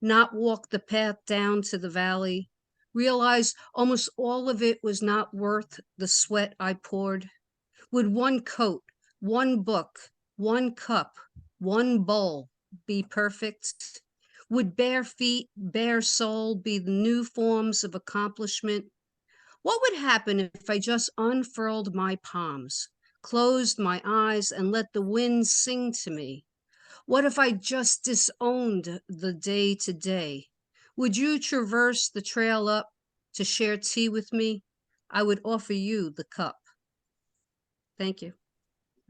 not walk the path down to the valley, realize almost all of it was not worth the sweat I poured? Would one coat, one book, one cup, one bowl be perfect? Would bare feet, bare soul be the new forms of accomplishment? What would happen if I just unfurled my palms, closed my eyes, and let the wind sing to me? What if I just disowned the day to day? Would you traverse the trail up to share tea with me? I would offer you the cup. Thank you.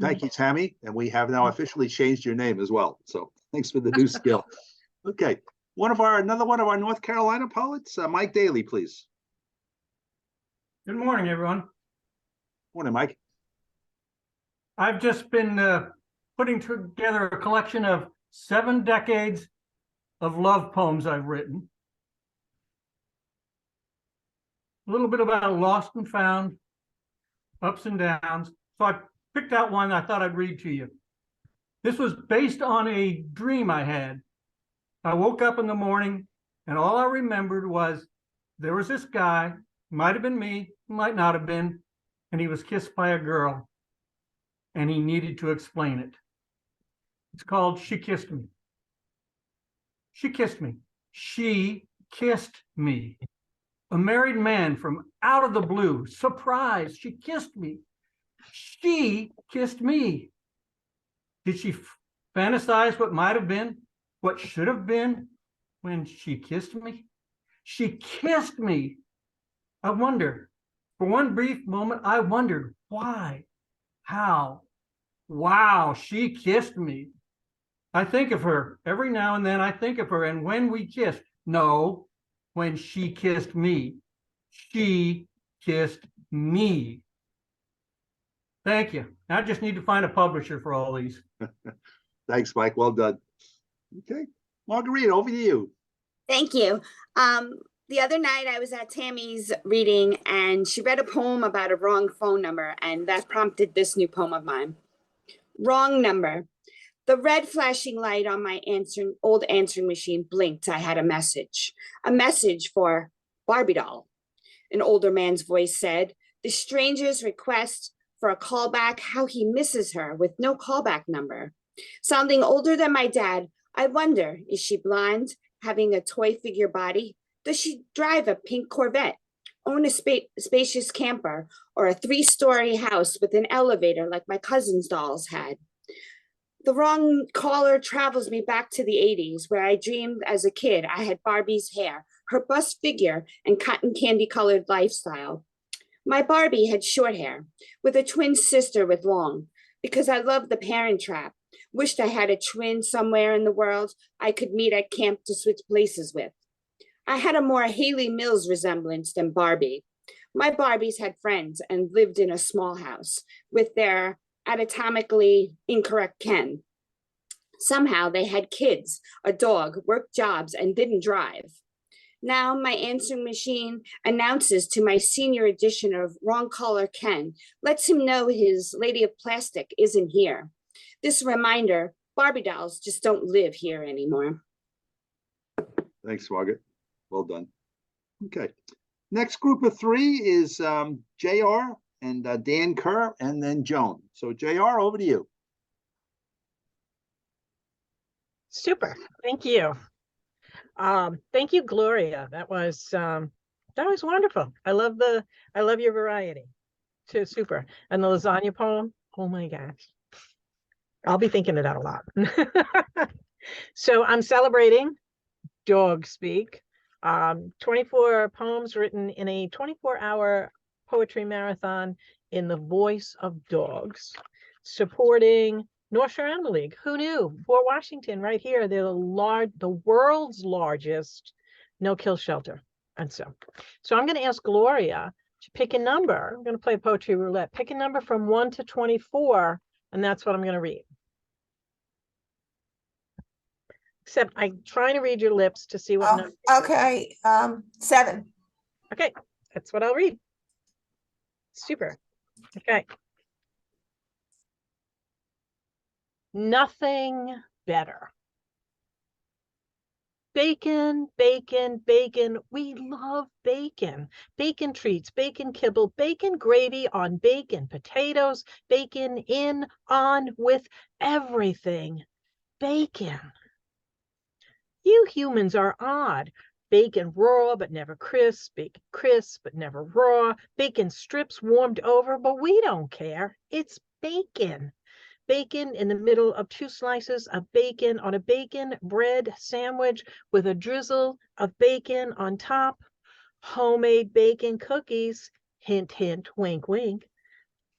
Thank you, Tammy. And we have now officially changed your name as well. So thanks for the new skill. Okay. Another one of our North Carolina poets, Mike Daly, please. Good morning, everyone. Morning, Mike. I've just been putting together a collection of 7 decades of love poems I've written. A little bit about lost and found, ups and downs. So I picked out one I thought I'd read to you. This was based on a dream I had. I woke up in the morning and all I remembered was there was this guy, might have been me, might not have been, and he was kissed by a girl and he needed to explain it. It's called She Kissed Me. She kissed me. She kissed me. A married man from out of the blue, surprise, she kissed me. She kissed me. Did she fantasize what might have been, what should have been when she kissed me? She kissed me. I wonder, for one brief moment, I wondered why, how. Wow, she kissed me. I think of her every now and then. I think of her, and when we kissed, no, when she kissed me, she kissed me. Thank you. I just need to find a publisher for all these. Thanks, Mike. Well done. Okay. Marguerite, over to you. Thank you. The other night I was at Tammy's reading and she read a poem about a wrong phone number, and that prompted this new poem of mine. Wrong number. The red flashing light on my old answering machine blinked. I had a message for Barbie doll. An older man's voice said, the stranger's request for a callback, how he misses her with no callback number. Sounding older than my dad, I wonder, is she blonde, having a toy figure body? Does she drive a pink Corvette, own a spacious camper, or a 3-story house with an elevator like my cousin's dolls had? The wrong caller travels me back to the 80s, where I dreamed as a kid I had Barbie's hair, her bust figure, and cotton candy colored lifestyle. My Barbie had short hair, with a twin sister with long, because I loved the Parent Trap. Wished I had a twin somewhere in the world I could meet at camp to switch places with. I had a more Haley Mills resemblance than Barbie. My Barbies had friends and lived in a small house with their anatomically incorrect Ken. Somehow they had kids, a dog, worked jobs, and didn't drive. Now my answering machine announces to my senior edition of Wrong Caller Ken, lets him know his lady of plastic isn't here. This reminder, Barbie dolls just don't live here anymore. Thanks, Margaret. Well done. Okay. Next group of 3 is JR and Dan Kerr, and then Joan. So JR, over to you. Super. Thank you. Thank you, Gloria. That was wonderful. I love your variety. Too super. And the lasagna poem. Oh my gosh. I'll be thinking of that a lot. So I'm celebrating Dog Speak. 24 poems written in a 24-hour poetry marathon in the voice of dogs, supporting North Shore Animal League. Who knew? Fort Washington, right here, they're the world's largest no-kill shelter. And so I'm going to ask Gloria to pick a number. I'm going to play poetry roulette. Pick a number from 1 to 24, and that's what I'm going to read. Except I'm trying to read your lips to see what number. Okay, 7. Okay, that's what I'll read. Super. Okay. Nothing better. Bacon, bacon, bacon. We love bacon. Bacon treats, bacon kibble, bacon gravy on bacon potatoes, bacon in, on, with everything. Bacon. You humans are odd. Bacon raw, but never crisp. Bacon crisp, but never raw. Bacon strips warmed over, but we don't care. It's bacon. Bacon in the middle of 2 slices of bacon on a bacon bread sandwich with a drizzle of bacon on top. Homemade bacon cookies. Hint, hint, wink, wink.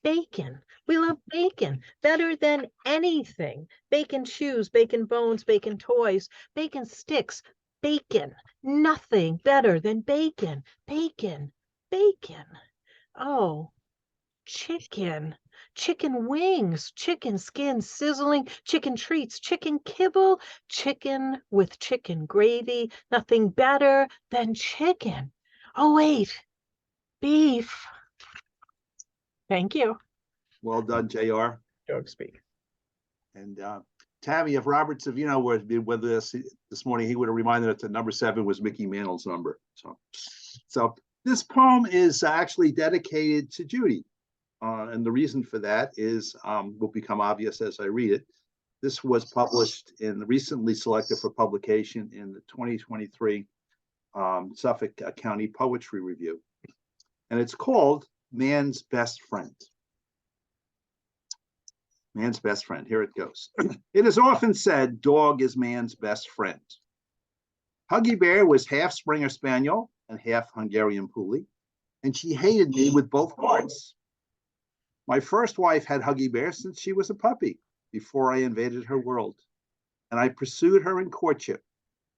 Bacon. We love bacon better than anything. Bacon shoes, bacon bones, bacon toys, bacon sticks, bacon. Nothing better than bacon. Bacon. Bacon. Oh, chicken. Chicken wings, chicken skin sizzling, chicken treats, chicken kibble, chicken with chicken gravy. Nothing better than chicken. Oh, wait. Beef. Thank you. Well done, JR. Dog Speak. And Tammy, if Robert Savino were with us this morning, he would have reminded us that number 7 was Mickey Mantle's number. So this poem is actually dedicated to Judy. And the reason for that is will become obvious as I read it. This was published recently selected for publication in the 2023 Suffolk County Poetry Review. And it's called Man's Best Friend. Man's best friend. Here it goes. It is often said dog is man's best friend. Huggy Bear was half Springer Spaniel and half Hungarian Puli, and she hated me with both hearts. My first wife had Huggy Bear since she was a puppy, before I invaded her world, and I pursued her in courtship.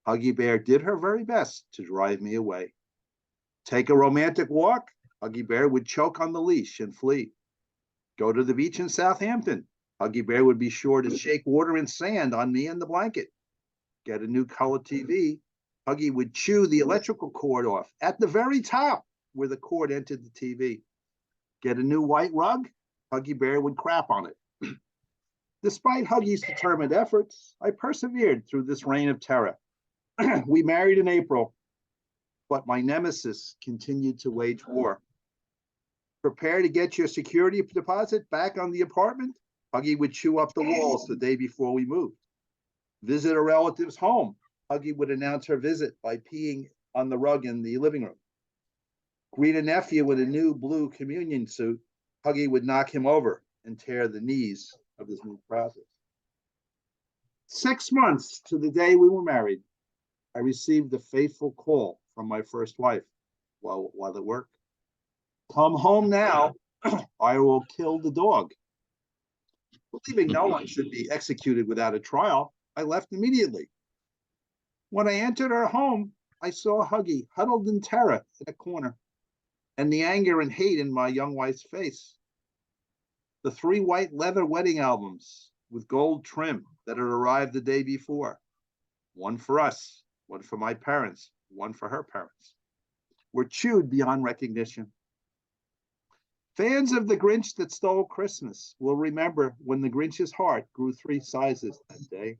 Huggy Bear did her very best to drive me away. Take a romantic walk, Huggy Bear would choke on the leash and flee. Go to the beach in Southampton, Huggy Bear would be sure to shake water and sand on me and the blanket. Get a new color TV, Huggy would chew the electrical cord off at the very top where the cord entered the TV. Get a new white rug, Huggy Bear would crap on it. Despite Huggy's determined efforts, I persevered through this reign of terror. We married in April, but my nemesis continued to wage war. Prepare to get your security deposit back on the apartment? Huggy would chew up the walls the day before we moved. Visit a relative's home. Huggy would announce her visit by peeing on the rug in the living room. Greet a nephew with a new blue communion suit. Huggy would knock him over and tear the knees of his new trousers. 6 months to the day we were married, I received the fateful call from my first wife while at work. Come home now, I will kill the dog. Believing no one should be executed without a trial, I left immediately. When I entered our home, I saw Huggy huddled in terror in a corner, and the anger and hate in my young wife's face. The 3 white leather wedding albums with gold trim that had arrived the day before, one for us, one for my parents, one for her parents, were chewed beyond recognition. Fans of The Grinch That Stole Christmas will remember when the Grinch's heart grew 3 sizes that day.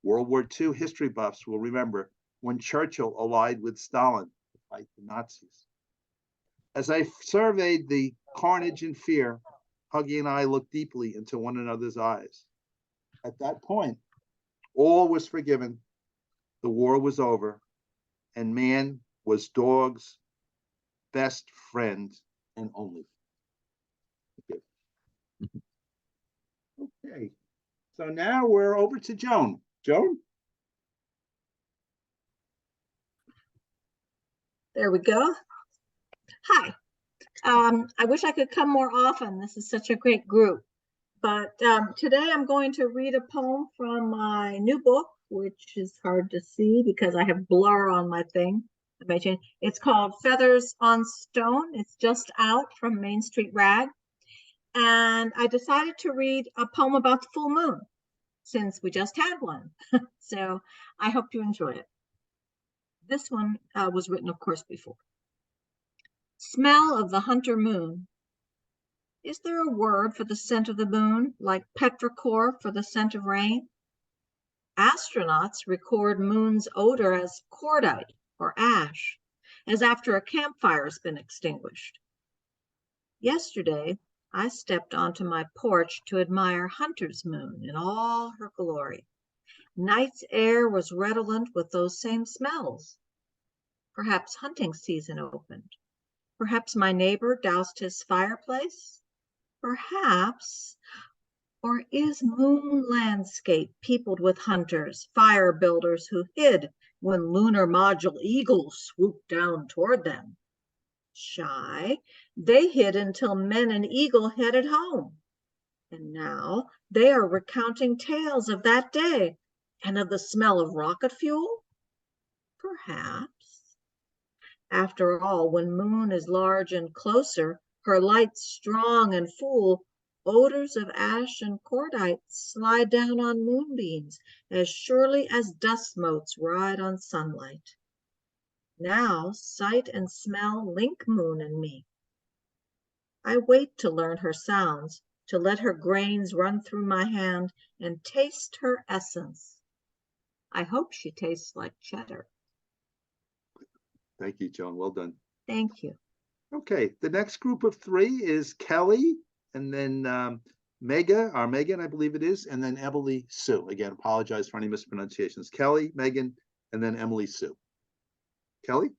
World War II history buffs will remember when Churchill allied with Stalin to fight the Nazis. As I surveyed the carnage and fear, Huggy and I looked deeply into one another's eyes. At that point, all was forgiven, the war was over, and man was dog's best friend and only. Okay, so now we're over to Joan. Joan? There we go. Hi. I wish I could come more often. This is such a great group. But today I'm going to read a poem from my new book, which is hard to see because I have blur on my thing. It's called Feathers on Stone. It's just out from Main Street Rag. And I decided to read a poem about the full moon since we just had one. So I hope you enjoy it. This one was written, of course, before. Smell of the hunter moon. Is there a word for the scent of the moon, like petrichor for the scent of rain? Astronauts record moon's odor as cordite or ash, as after a campfire's been extinguished. Yesterday, I stepped onto my porch to admire Hunter's moon in all her glory. Night's air was redolent with those same smells. Perhaps hunting season opened. Perhaps my neighbor doused his fireplace. Perhaps, or is moon landscape peopled with hunters, fire builders who hid when lunar module eagles swooped down toward them? Shy, they hid until men and eagle headed home. And now they are recounting tales of that day and of the smell of rocket fuel? Perhaps. After all, when moon is large and closer, her light strong and full, odors of ash and cordite slide down on moonbeams as surely as dust motes ride on sunlight. Now sight and smell link moon and me. I wait to learn her sounds, to let her grains run through my hand and taste her essence. I hope she tastes like cheddar. Thank you, Joan. Well done. Thank you. Okay, the next group of 3 is Kelly, and then Megan, I believe it is, and then Emily Sue. Again, apologize for any mispronunciations. Kelly, Megan, and then Emily Sue. Kelly?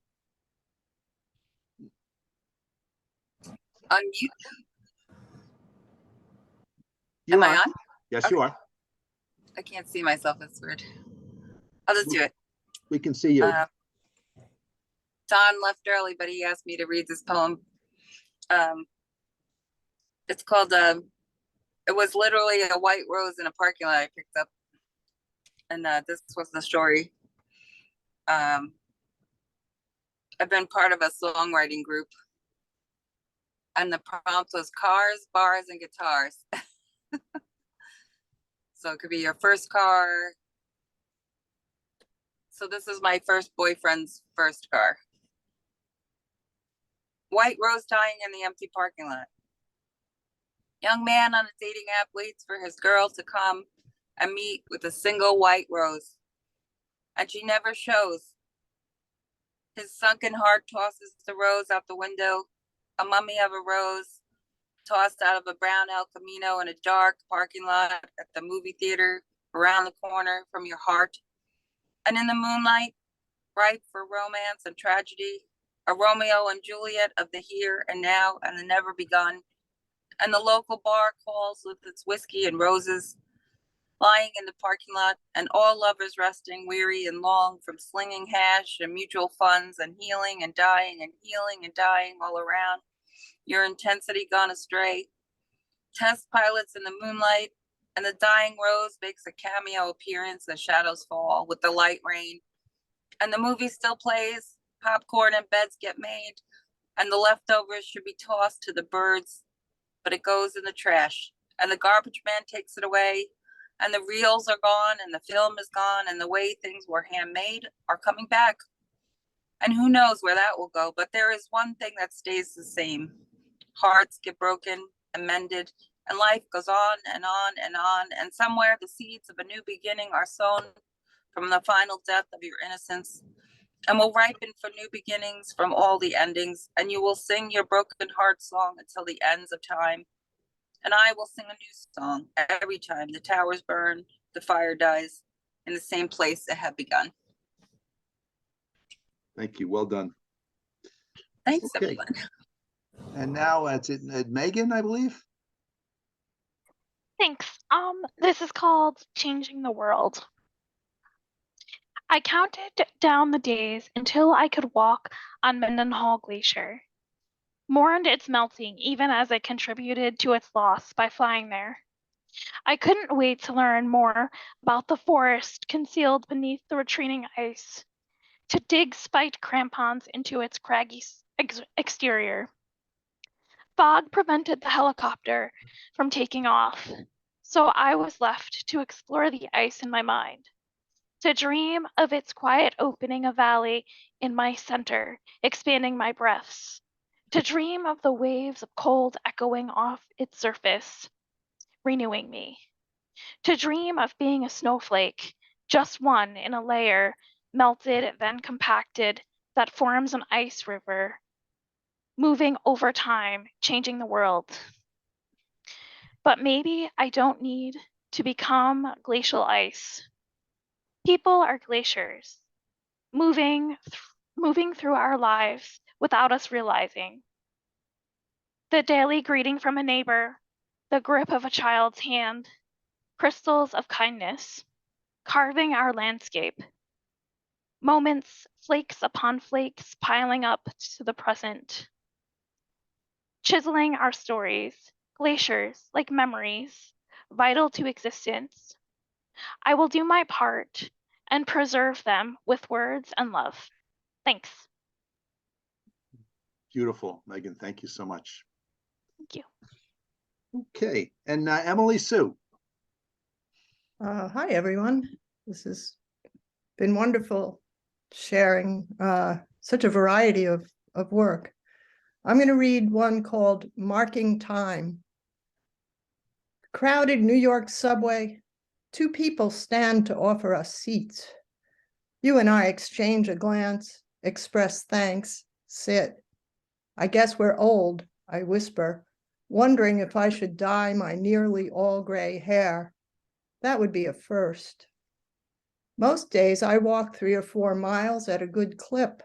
Unmute. Am I on? Yes, okay. You are. I can't see myself. That's weird. I'll just do it. We can see you. Don left early, but he asked me to read this poem. It's called, it was literally a white rose in a parking lot I picked up. And this was the story. I've been part of a songwriting group. And the prompt was cars, bars, and guitars. So it could be your first car. So this is my first boyfriend's first car. White rose dying in the empty parking lot. Young man on a dating app waits for his girl to come and meet with a single white rose. And she never shows. His sunken heart tosses the rose out the window, a mummy of a rose, tossed out of a brown El Camino in a dark parking lot at the movie theater around the corner from your heart. And in the moonlight, ripe for romance and tragedy, a Romeo and Juliet of the here and now and the never begun. And the local bar calls with its whiskey and roses, lying in the parking lot, and all lovers resting, weary and long from slinging hash and mutual funds and healing and dying all around. Your intensity gone astray. Test pilots in the moonlight, and the dying rose makes a cameo appearance as shadows fall with the light rain. And the movie still plays, popcorn and beds get made, and the leftovers should be tossed to the birds, but it goes in the trash, and the garbage man takes it away, and the reels are gone, and the film is gone, and the way things were handmade are coming back. And who knows where that will go, but there is one thing that stays the same. Hearts get broken and mended, and life goes on and on and on, and somewhere the seeds of a new beginning are sown from the final death of your innocence, and will ripen for new beginnings from all the endings, and you will sing your broken heart song until the ends of time. And I will sing a new song every time the towers burn, the fire dies, in the same place it had begun. Thank you. Well done. Thanks, Okay. everyone. And now it's Megan, I believe. Thanks. This is called Changing the World. I counted down the days until I could walk on Mendenhall Glacier, mourned its melting even as I contributed to its loss by flying there. I couldn't wait to learn more about the forest concealed beneath the retreating ice, to dig spiked crampons into its craggy exterior. Fog prevented the helicopter from taking off, so I was left to explore the ice in my mind, to dream of its quiet opening a valley in my center, expanding my breaths, to dream of the waves of cold echoing off its surface, renewing me, to dream of being a snowflake, just one in a layer, melted then compacted, that forms an ice river, moving over time, changing the world. But maybe I don't need to become glacial ice. People are glaciers, moving through our lives without us realizing. The daily greeting from a neighbor, the grip of a child's hand, crystals of kindness, carving our landscape. Moments, flakes upon flakes, piling up to the present. Chiseling our stories, glaciers like memories, vital to existence. I will do my part and preserve them with words and love. Thanks. Beautiful, Megan. Thank you so much. Thank you. Okay, and Emily Sue. Hi, everyone. This has been wonderful sharing such a variety of work. I'm going to read one called Marking Time. Crowded New York subway. Two people stand to offer us seats. You and I exchange a glance, express thanks, sit. I guess we're old, I whisper, wondering if I should dye my nearly all gray hair. That would be a first. Most days I walk 3 or 4 miles at a good clip.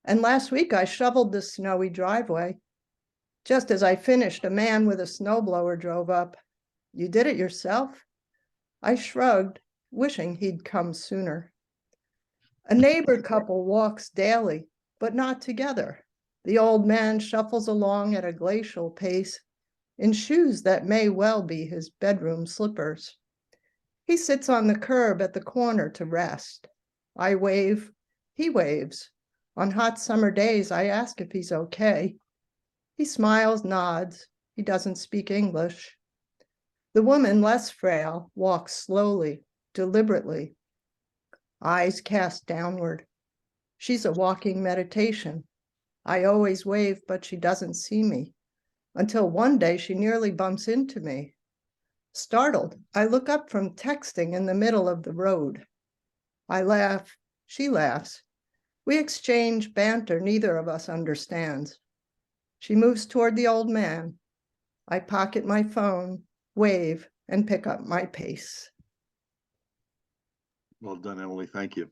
And last week I shoveled the snowy driveway. Just as I finished, a man with a snowblower drove up. You did it yourself? I shrugged, wishing he'd come sooner. A neighbor couple walks daily, but not together. The old man shuffles along at a glacial pace in shoes that may well be his bedroom slippers. He sits on the curb at the corner to rest. I wave, he waves. On hot summer days, I ask if he's okay. He smiles, nods. He doesn't speak English. The woman, less frail, walks slowly, deliberately, eyes cast downward. She's a walking meditation. I always wave, but she doesn't see me, until one day she nearly bumps into me. Startled, I look up from texting in the middle of the road. I laugh. She laughs. We exchange banter neither of us understands. She moves toward the old man. I pocket my phone, wave, and pick up my pace. Well done, Emily. Thank you.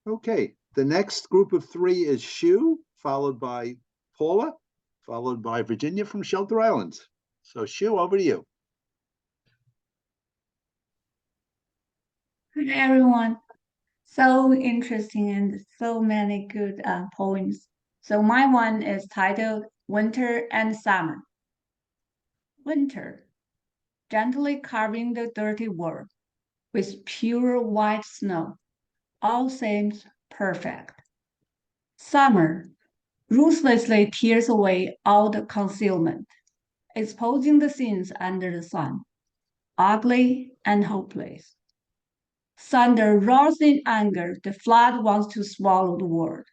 Okay, the next group of three is Shu, followed by Paula, followed by Virginia from Shelter Island. So Shu, over to you. Hi everyone. So interesting and so many good poems. So my one is titled Winter and Summer. Winter, gently carving the dirty world with pure white snow. All seems perfect. Summer, ruthlessly tears away all the concealment, exposing the scenes under the sun, ugly and hopeless. Thunder roars in anger, the flood wants to swallow the world,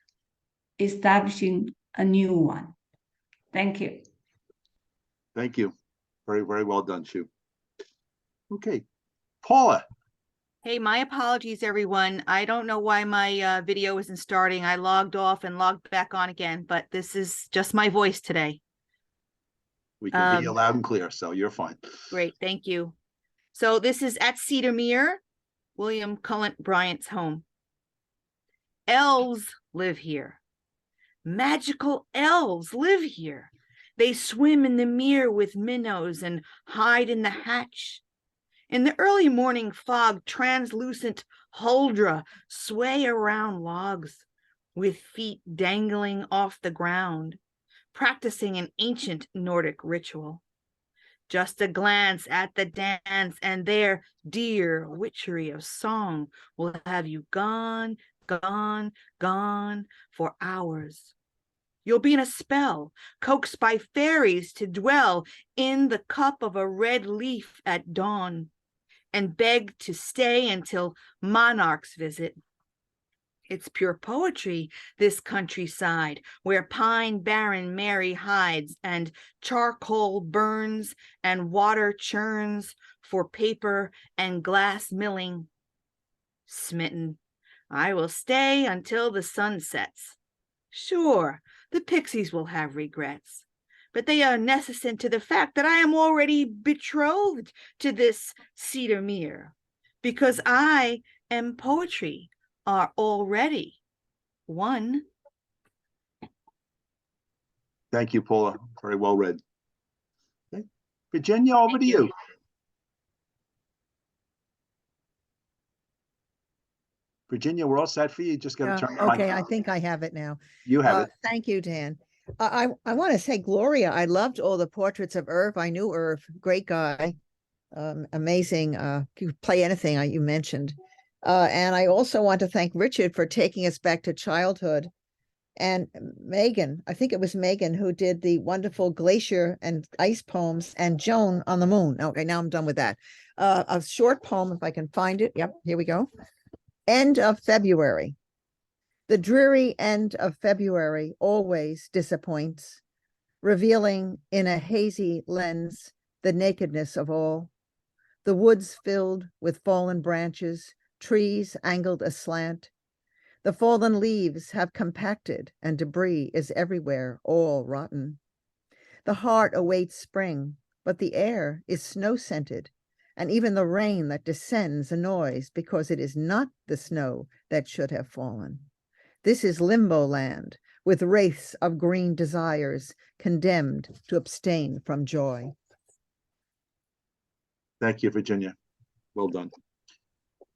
establishing a new one. Thank you. Thank you. Very, very well done, Shu. Okay, Paula. Hey, my apologies, everyone. I don't know why my video isn't starting. I logged off and logged back on again, but this is just my voice today. We can hear you loud and clear, so you're fine. Great, thank you. So this is at Cedar Mere, William Cullen Bryant's home. Elves live here. Magical elves live here. They swim in the mere with minnows and hide in the hatch. In the early morning fog, translucent huldra sway around logs with feet dangling off the ground, practicing an ancient Nordic ritual. Just a glance at the dance and their dear witchery of song will have you gone, gone, gone for hours. You'll be in a spell, coaxed by fairies to dwell in the cup of a red leaf at dawn, and beg to stay until monarchs visit. It's pure poetry, this countryside, where pine barren Mary hides, and charcoal burns, and water churns for paper and glass milling. Smitten, I will stay until the sun sets. Sure, the pixies will have regrets, but they are necessant to the fact that I am already betrothed to this Cedar Mere, because I and poetry are already one. Thank you, Paula. Very well read. Okay. Virginia, over to you. Virginia, we're all set for you. Just got to turn the mic Okay, on. I think I have it now. You have it. Thank you, Dan. I want to say, Gloria, I loved all the portraits of Irv. I knew Irv, great guy, amazing. He could play anything you mentioned. And I also want to thank Richard for taking us back to childhood. And Megan, I think it was Megan who did the wonderful glacier and ice poems, and Joan on the moon. Okay, now I'm done with that. A short poem, if I can find it. Yep, here we go. End of February. The dreary end of February always disappoints, revealing in a hazy lens the nakedness of all. The woods filled with fallen branches, trees angled aslant. The fallen leaves have compacted and debris is everywhere, all rotten. The heart awaits spring, but the air is snow-scented, and even the rain that descends annoys because it is not the snow that should have fallen. This is limbo land, with wraiths of green desires condemned to abstain from joy. Thank you, Virginia. Well done.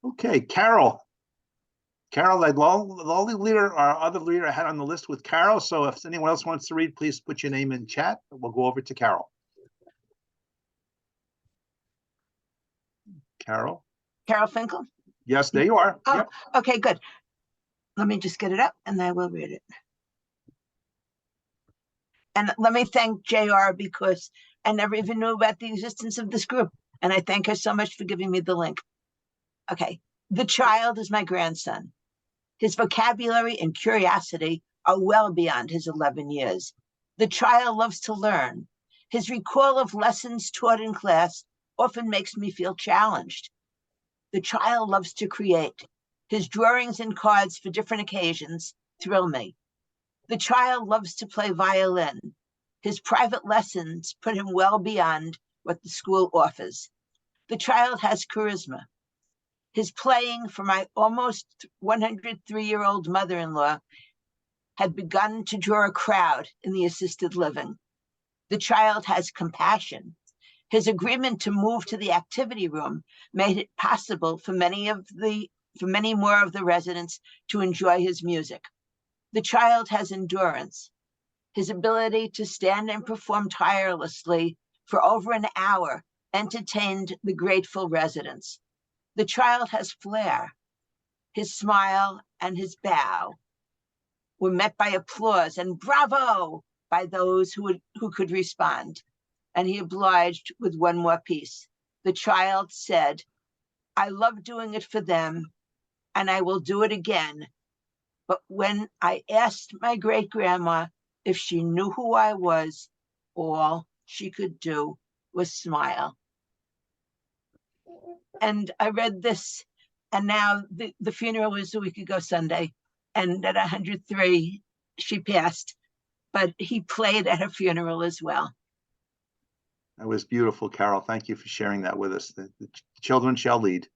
Okay, Carol. Carol, the only leader, our other leader I had on the list with Carol. So if anyone else wants to read, please put your name in chat. We'll go over to Carol. Carol? Carol Finkel? Yes, there you are. Oh, yep. Okay, good. Let me just get it up and I will read it. And let me thank JR because I never even knew about the existence of this group. And I thank her so much for giving me the link. Okay, the child is my grandson. His vocabulary and curiosity are well beyond his 11 years. The child loves to learn. His recall of lessons taught in class often makes me feel challenged. The child loves to create. His drawings and cards for different occasions thrill me. The child loves to play violin. His private lessons put him well beyond what the school offers. The child has charisma. His playing for my almost 103-year-old mother-in-law had begun to draw a crowd in the assisted living. The child has compassion. His agreement to move to the activity room made it possible for many more of the residents to enjoy his music. The child has endurance. His ability to stand and perform tirelessly for over an hour entertained the grateful residents. The child has flair. His smile and his bow were met by applause and bravo by those who could respond. And he obliged with one more piece. The child said, "I love doing it for them, and I will do it again. But when I asked my great-grandma if she knew who I was, all she could do was smile." And I read this, and now the funeral was a week ago Sunday, and at 103, she passed, but he played at her funeral as well. That was beautiful, Carol. Thank you for sharing that with us. The children shall lead.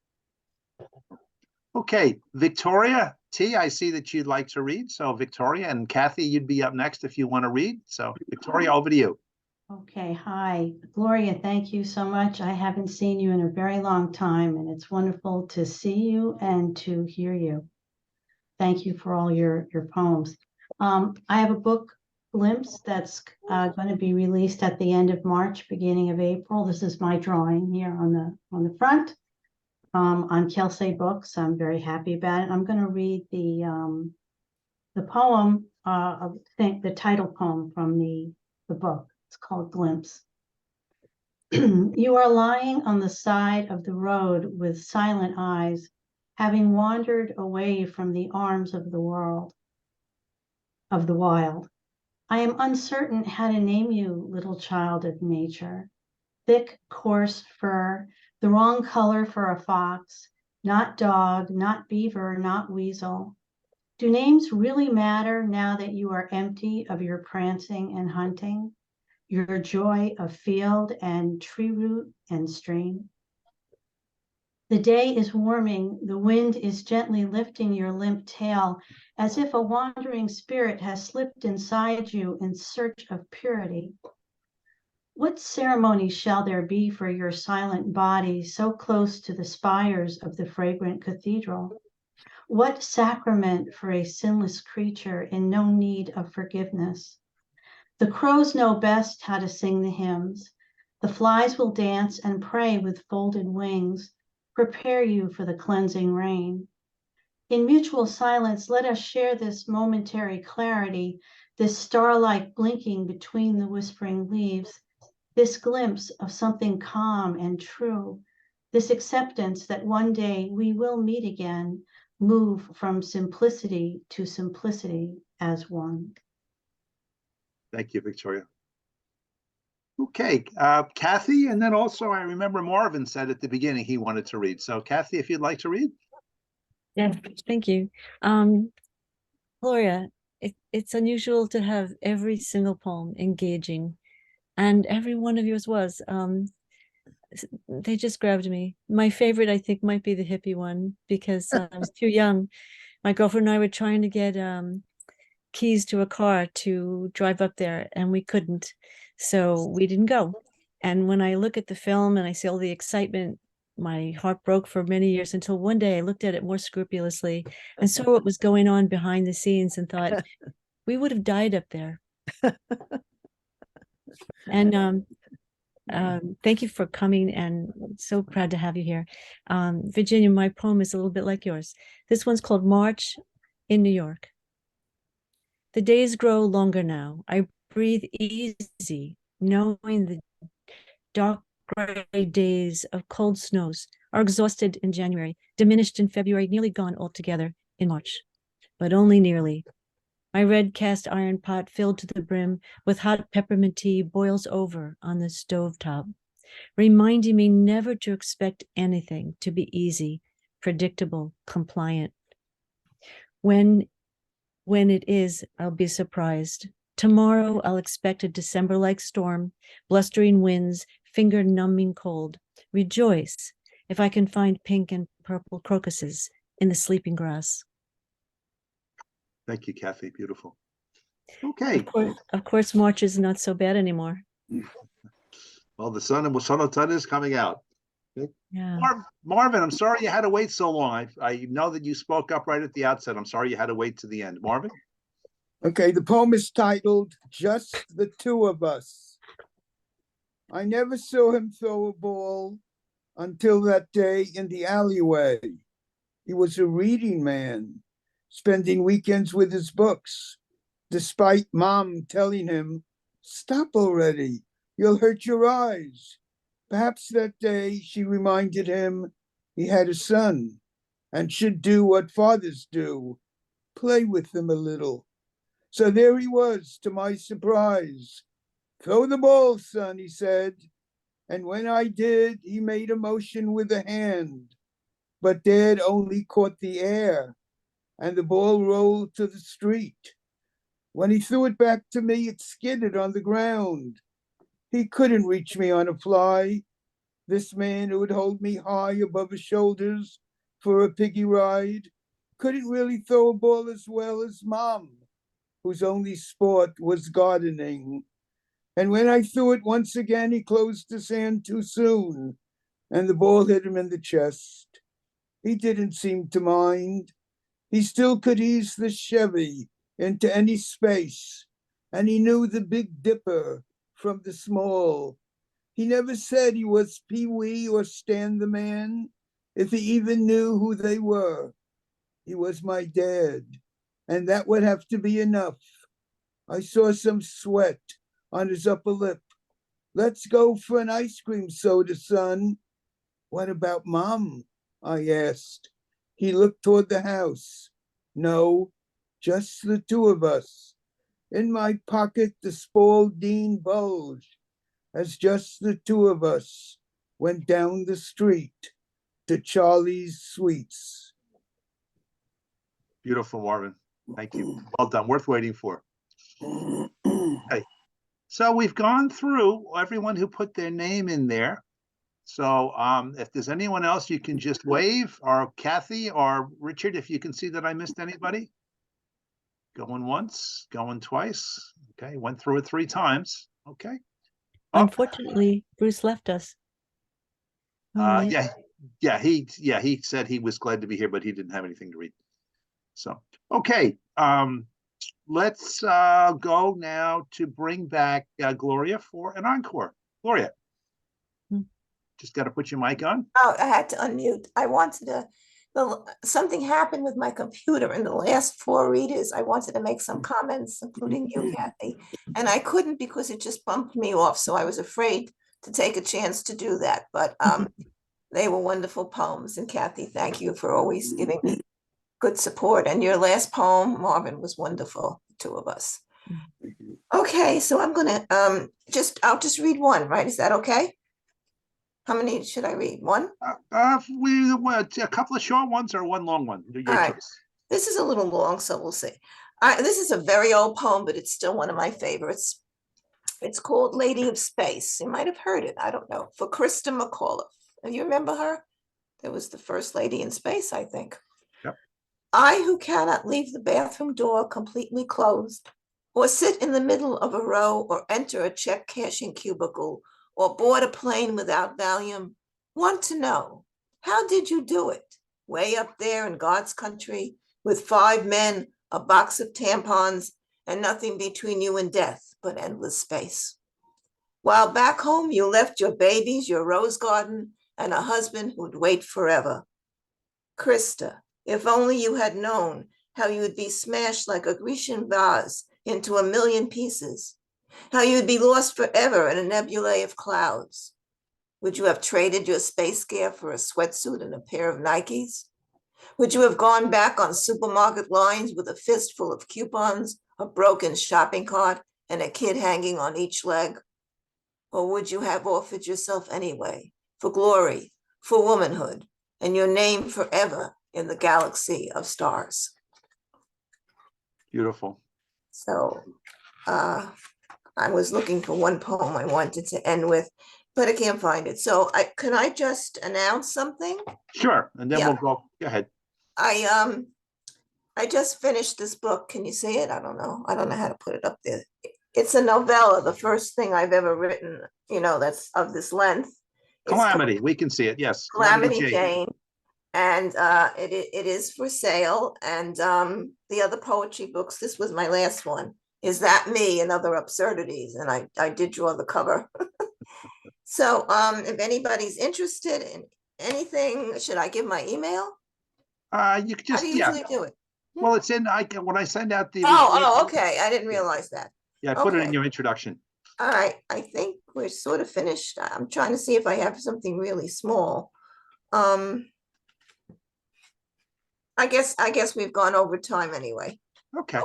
Okay, Victoria T, I see that you'd like to read. So Victoria, and Kathy, you'd be up next if you want to read. So Victoria, over to you. Okay, hi. Gloria, thank you so much. I haven't seen you in a very long time, and it's wonderful to see you and to hear you. Thank you for all your poems. I have a book, Glimpse, that's going to be released at the end of March, beginning of April. This is my drawing here on the front on Kelsey Books. I'm very happy about it. I'm going to read the poem, the title poem from the book. It's called Glimpse. You are lying on the side of the road with silent eyes, having wandered away from the arms of the world, of the wild. I am uncertain how to name you, little child of nature. Thick, coarse fur, the wrong color for a fox, not dog, not beaver, not weasel. Do names really matter now that you are empty of your prancing and hunting, your joy of field and tree root and stream? The day is warming, the wind is gently lifting your limp tail, as if a wandering spirit has slipped inside you in search of purity. What ceremony shall there be for your silent body so close to the spires of the fragrant cathedral? What sacrament for a sinless creature in no need of forgiveness? The crows know best how to sing the hymns. The flies will dance and pray with folded wings, prepare you for the cleansing rain. In mutual silence, let us share this momentary clarity, this starlight blinking between the whispering leaves, this glimpse of something calm and true, this acceptance that one day we will meet again, move from simplicity to simplicity as one. Thank you, Victoria. Okay, Kathy, and then also I remember Marvin said at the beginning he wanted to read. So Kathy, if you'd like to read. Yeah, thank you. Gloria, it's unusual to have every single poem engaging, and every one of yours was. They just grabbed me. My favorite, I think, might be the hippie one, because I was too young. My girlfriend and I were trying to get keys to a car to drive up there, and we couldn't, so we didn't go. And when I look at the film and I see all the excitement, my heart broke for many years, until one day I looked at it more scrupulously and saw what was going on behind the scenes and thought, we would have died up there. And thank you for coming, and so proud to have you here. Virginia, my poem is a little bit like yours. This one's called March in New York. The days grow longer now. I breathe easy, knowing the dark gray days of cold snows are exhausted in January, diminished in February, nearly gone altogether in March, but only nearly. My red cast iron pot filled to the brim with hot peppermint tea boils over on the stovetop, reminding me never to expect anything to be easy, predictable, compliant. When it is, I'll be surprised. Tomorrow I'll expect a December-like storm, blustering winds, finger-numbing cold. Rejoice if I can find pink and purple crocuses in the sleeping grass. Thank you, Kathy. Beautiful. Okay. Of course, March is not so bad anymore. Well, the sun is coming out. Okay. Yeah. Marvin, I'm sorry you had to wait so long. I know that you spoke up right at the outset. I'm sorry you had to wait to the end. Marvin? Okay, the poem is titled Just the Two of Us. I never saw him throw a ball until that day in the alleyway. He was a reading man, spending weekends with his books, despite Mom telling him, "Stop already, you'll hurt your eyes." Perhaps that day she reminded him he had a son and should do what fathers do, play with him a little. So there he was, to my surprise. "Throw the ball, son," he said. And when I did, he made a motion with a hand. But Dad only caught the air, and the ball rolled to the street. When he threw it back to me, it skidded on the ground. He couldn't reach me on a fly. This man who would hold me high above his shoulders for a piggy ride couldn't really throw a ball as well as Mom, whose only sport was gardening. And when I threw it once again, he closed his hand too soon, and the ball hit him in the chest. He didn't seem to mind. He still could ease the Chevy into any space, and he knew the Big Dipper from the small. He never said he was Pee-wee or Stan the Man, if he even knew who they were. He was my dad, and that would have to be enough. I saw some sweat on his upper lip. "Let's go for an ice cream soda, son." "What about Mom?" I asked. He looked toward the house. "No, just the two of us." In my pocket, the Spalding bulged as just the two of us went down the street to Charlie's Sweets. Beautiful, Marvin. Thank you. Well done. Worth waiting for. Okay. So we've gone through everyone who put their name in there. So if there's anyone else, you can just wave, or Kathy or Richard, if you can see that I missed anybody. Going once, going twice. Okay, went through it 3 times. Okay. Unfortunately, Bruce left us. He said he was glad to be here, but he didn't have anything to read. So, okay. Let's go now to bring back Gloria for an encore. Gloria, just got to put your mic on. Oh, I had to unmute. I wanted to, something happened with my computer in the last 4 readers. I wanted to make some comments, including you, Kathy, and I couldn't because it just bumped me off. So I was afraid to take a chance to do that, but they were wonderful poems. And Kathy, thank you for always giving me good support. And your last poem, Marvin, was wonderful, the two of us. Okay, so I'm gonna I'll just read one, right? Is that okay? How many should I read? One? A couple of short ones or one long one? Your choice. This is a little long, so we'll see. This is a very old poem, but it's still one of my favorites. It's called Lady of Space. You might have heard it. I don't know. For Krista McAuliffe. You remember her? There was the first lady in space, I think. Yep. I who cannot leave the bathroom door completely closed, or sit in the middle of a row, or enter a check cashing cubicle, or board a plane without Valium, want to know, how did you do it? Way up there in God's country, with 5 men, a box of tampons, and nothing between you and death but endless space. While back home you left your babies, your rose garden, and a husband who'd wait forever. Krista, if only you had known how you would be smashed like a Grecian vase into 1,000,000 pieces, how you would be lost forever in a nebulae of clouds. Would you have traded your space gear for a sweatsuit and a pair of Nikes? Would you have gone back on supermarket lines with a fistful of coupons, a broken shopping cart, and a kid hanging on each leg? Or would you have offered yourself anyway, for glory, for womanhood, and your name forever in the galaxy of stars? Beautiful. So I was looking for one poem I wanted to end with, but I can't find it. So can I just announce something? Sure, and then Yeah. we'll go ahead. I just finished this book. Can you see it? I don't know how to put it up there. It's a novella, the first thing I've ever written, that's of this length. It's called Calamity, we can see it, yes. Calamity Jane. And it is for sale. And the other poetry books, this was my last one, Is That Me and Other Absurdities. And I did draw the cover. So if anybody's interested in anything, should I give my email? You could just, How do you usually do it? Well, it's in, when I send out the. Okay. I didn't realize that. Yeah, I put it in Okay. your introduction. All right, I think we're sort of finished. I'm trying to see if I have something really small. I guess we've gone over time anyway. Okay.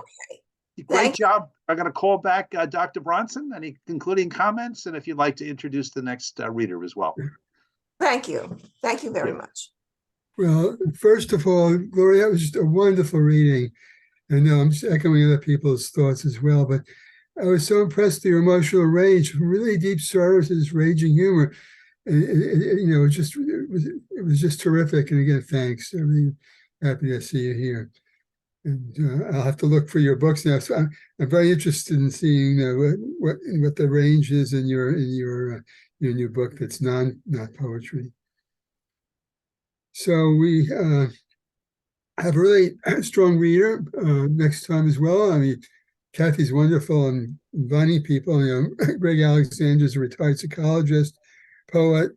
Great job. I'm going to call back Dr. Bronson. Any concluding comments? And if you'd like to introduce the next reader as well. Thank you. Thank you very much. Well, first of all, Gloria, that was just a wonderful reading. And I'm just echoing other people's thoughts as well. But I was so impressed with your emotional range, from really deep sorrow to this raging humor. It was just terrific. And again, thanks. I'm really happy to see you here. And I'll have to look for your books now. So I'm very interested in seeing what the range is in your new book that's not poetry. So we have a really strong reader next time as well. I mean, Kathy's wonderful and inviting people. Greg Alexander is a retired psychologist, poet,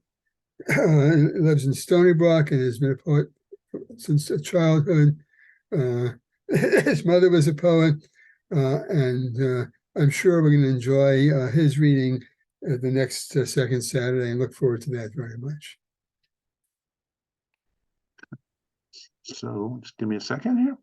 lives in Stony Brook and has been a poet since childhood. His mother was a poet, and I'm sure we're going to enjoy his reading the next second Saturday and look forward to that very much. So just give me a second here.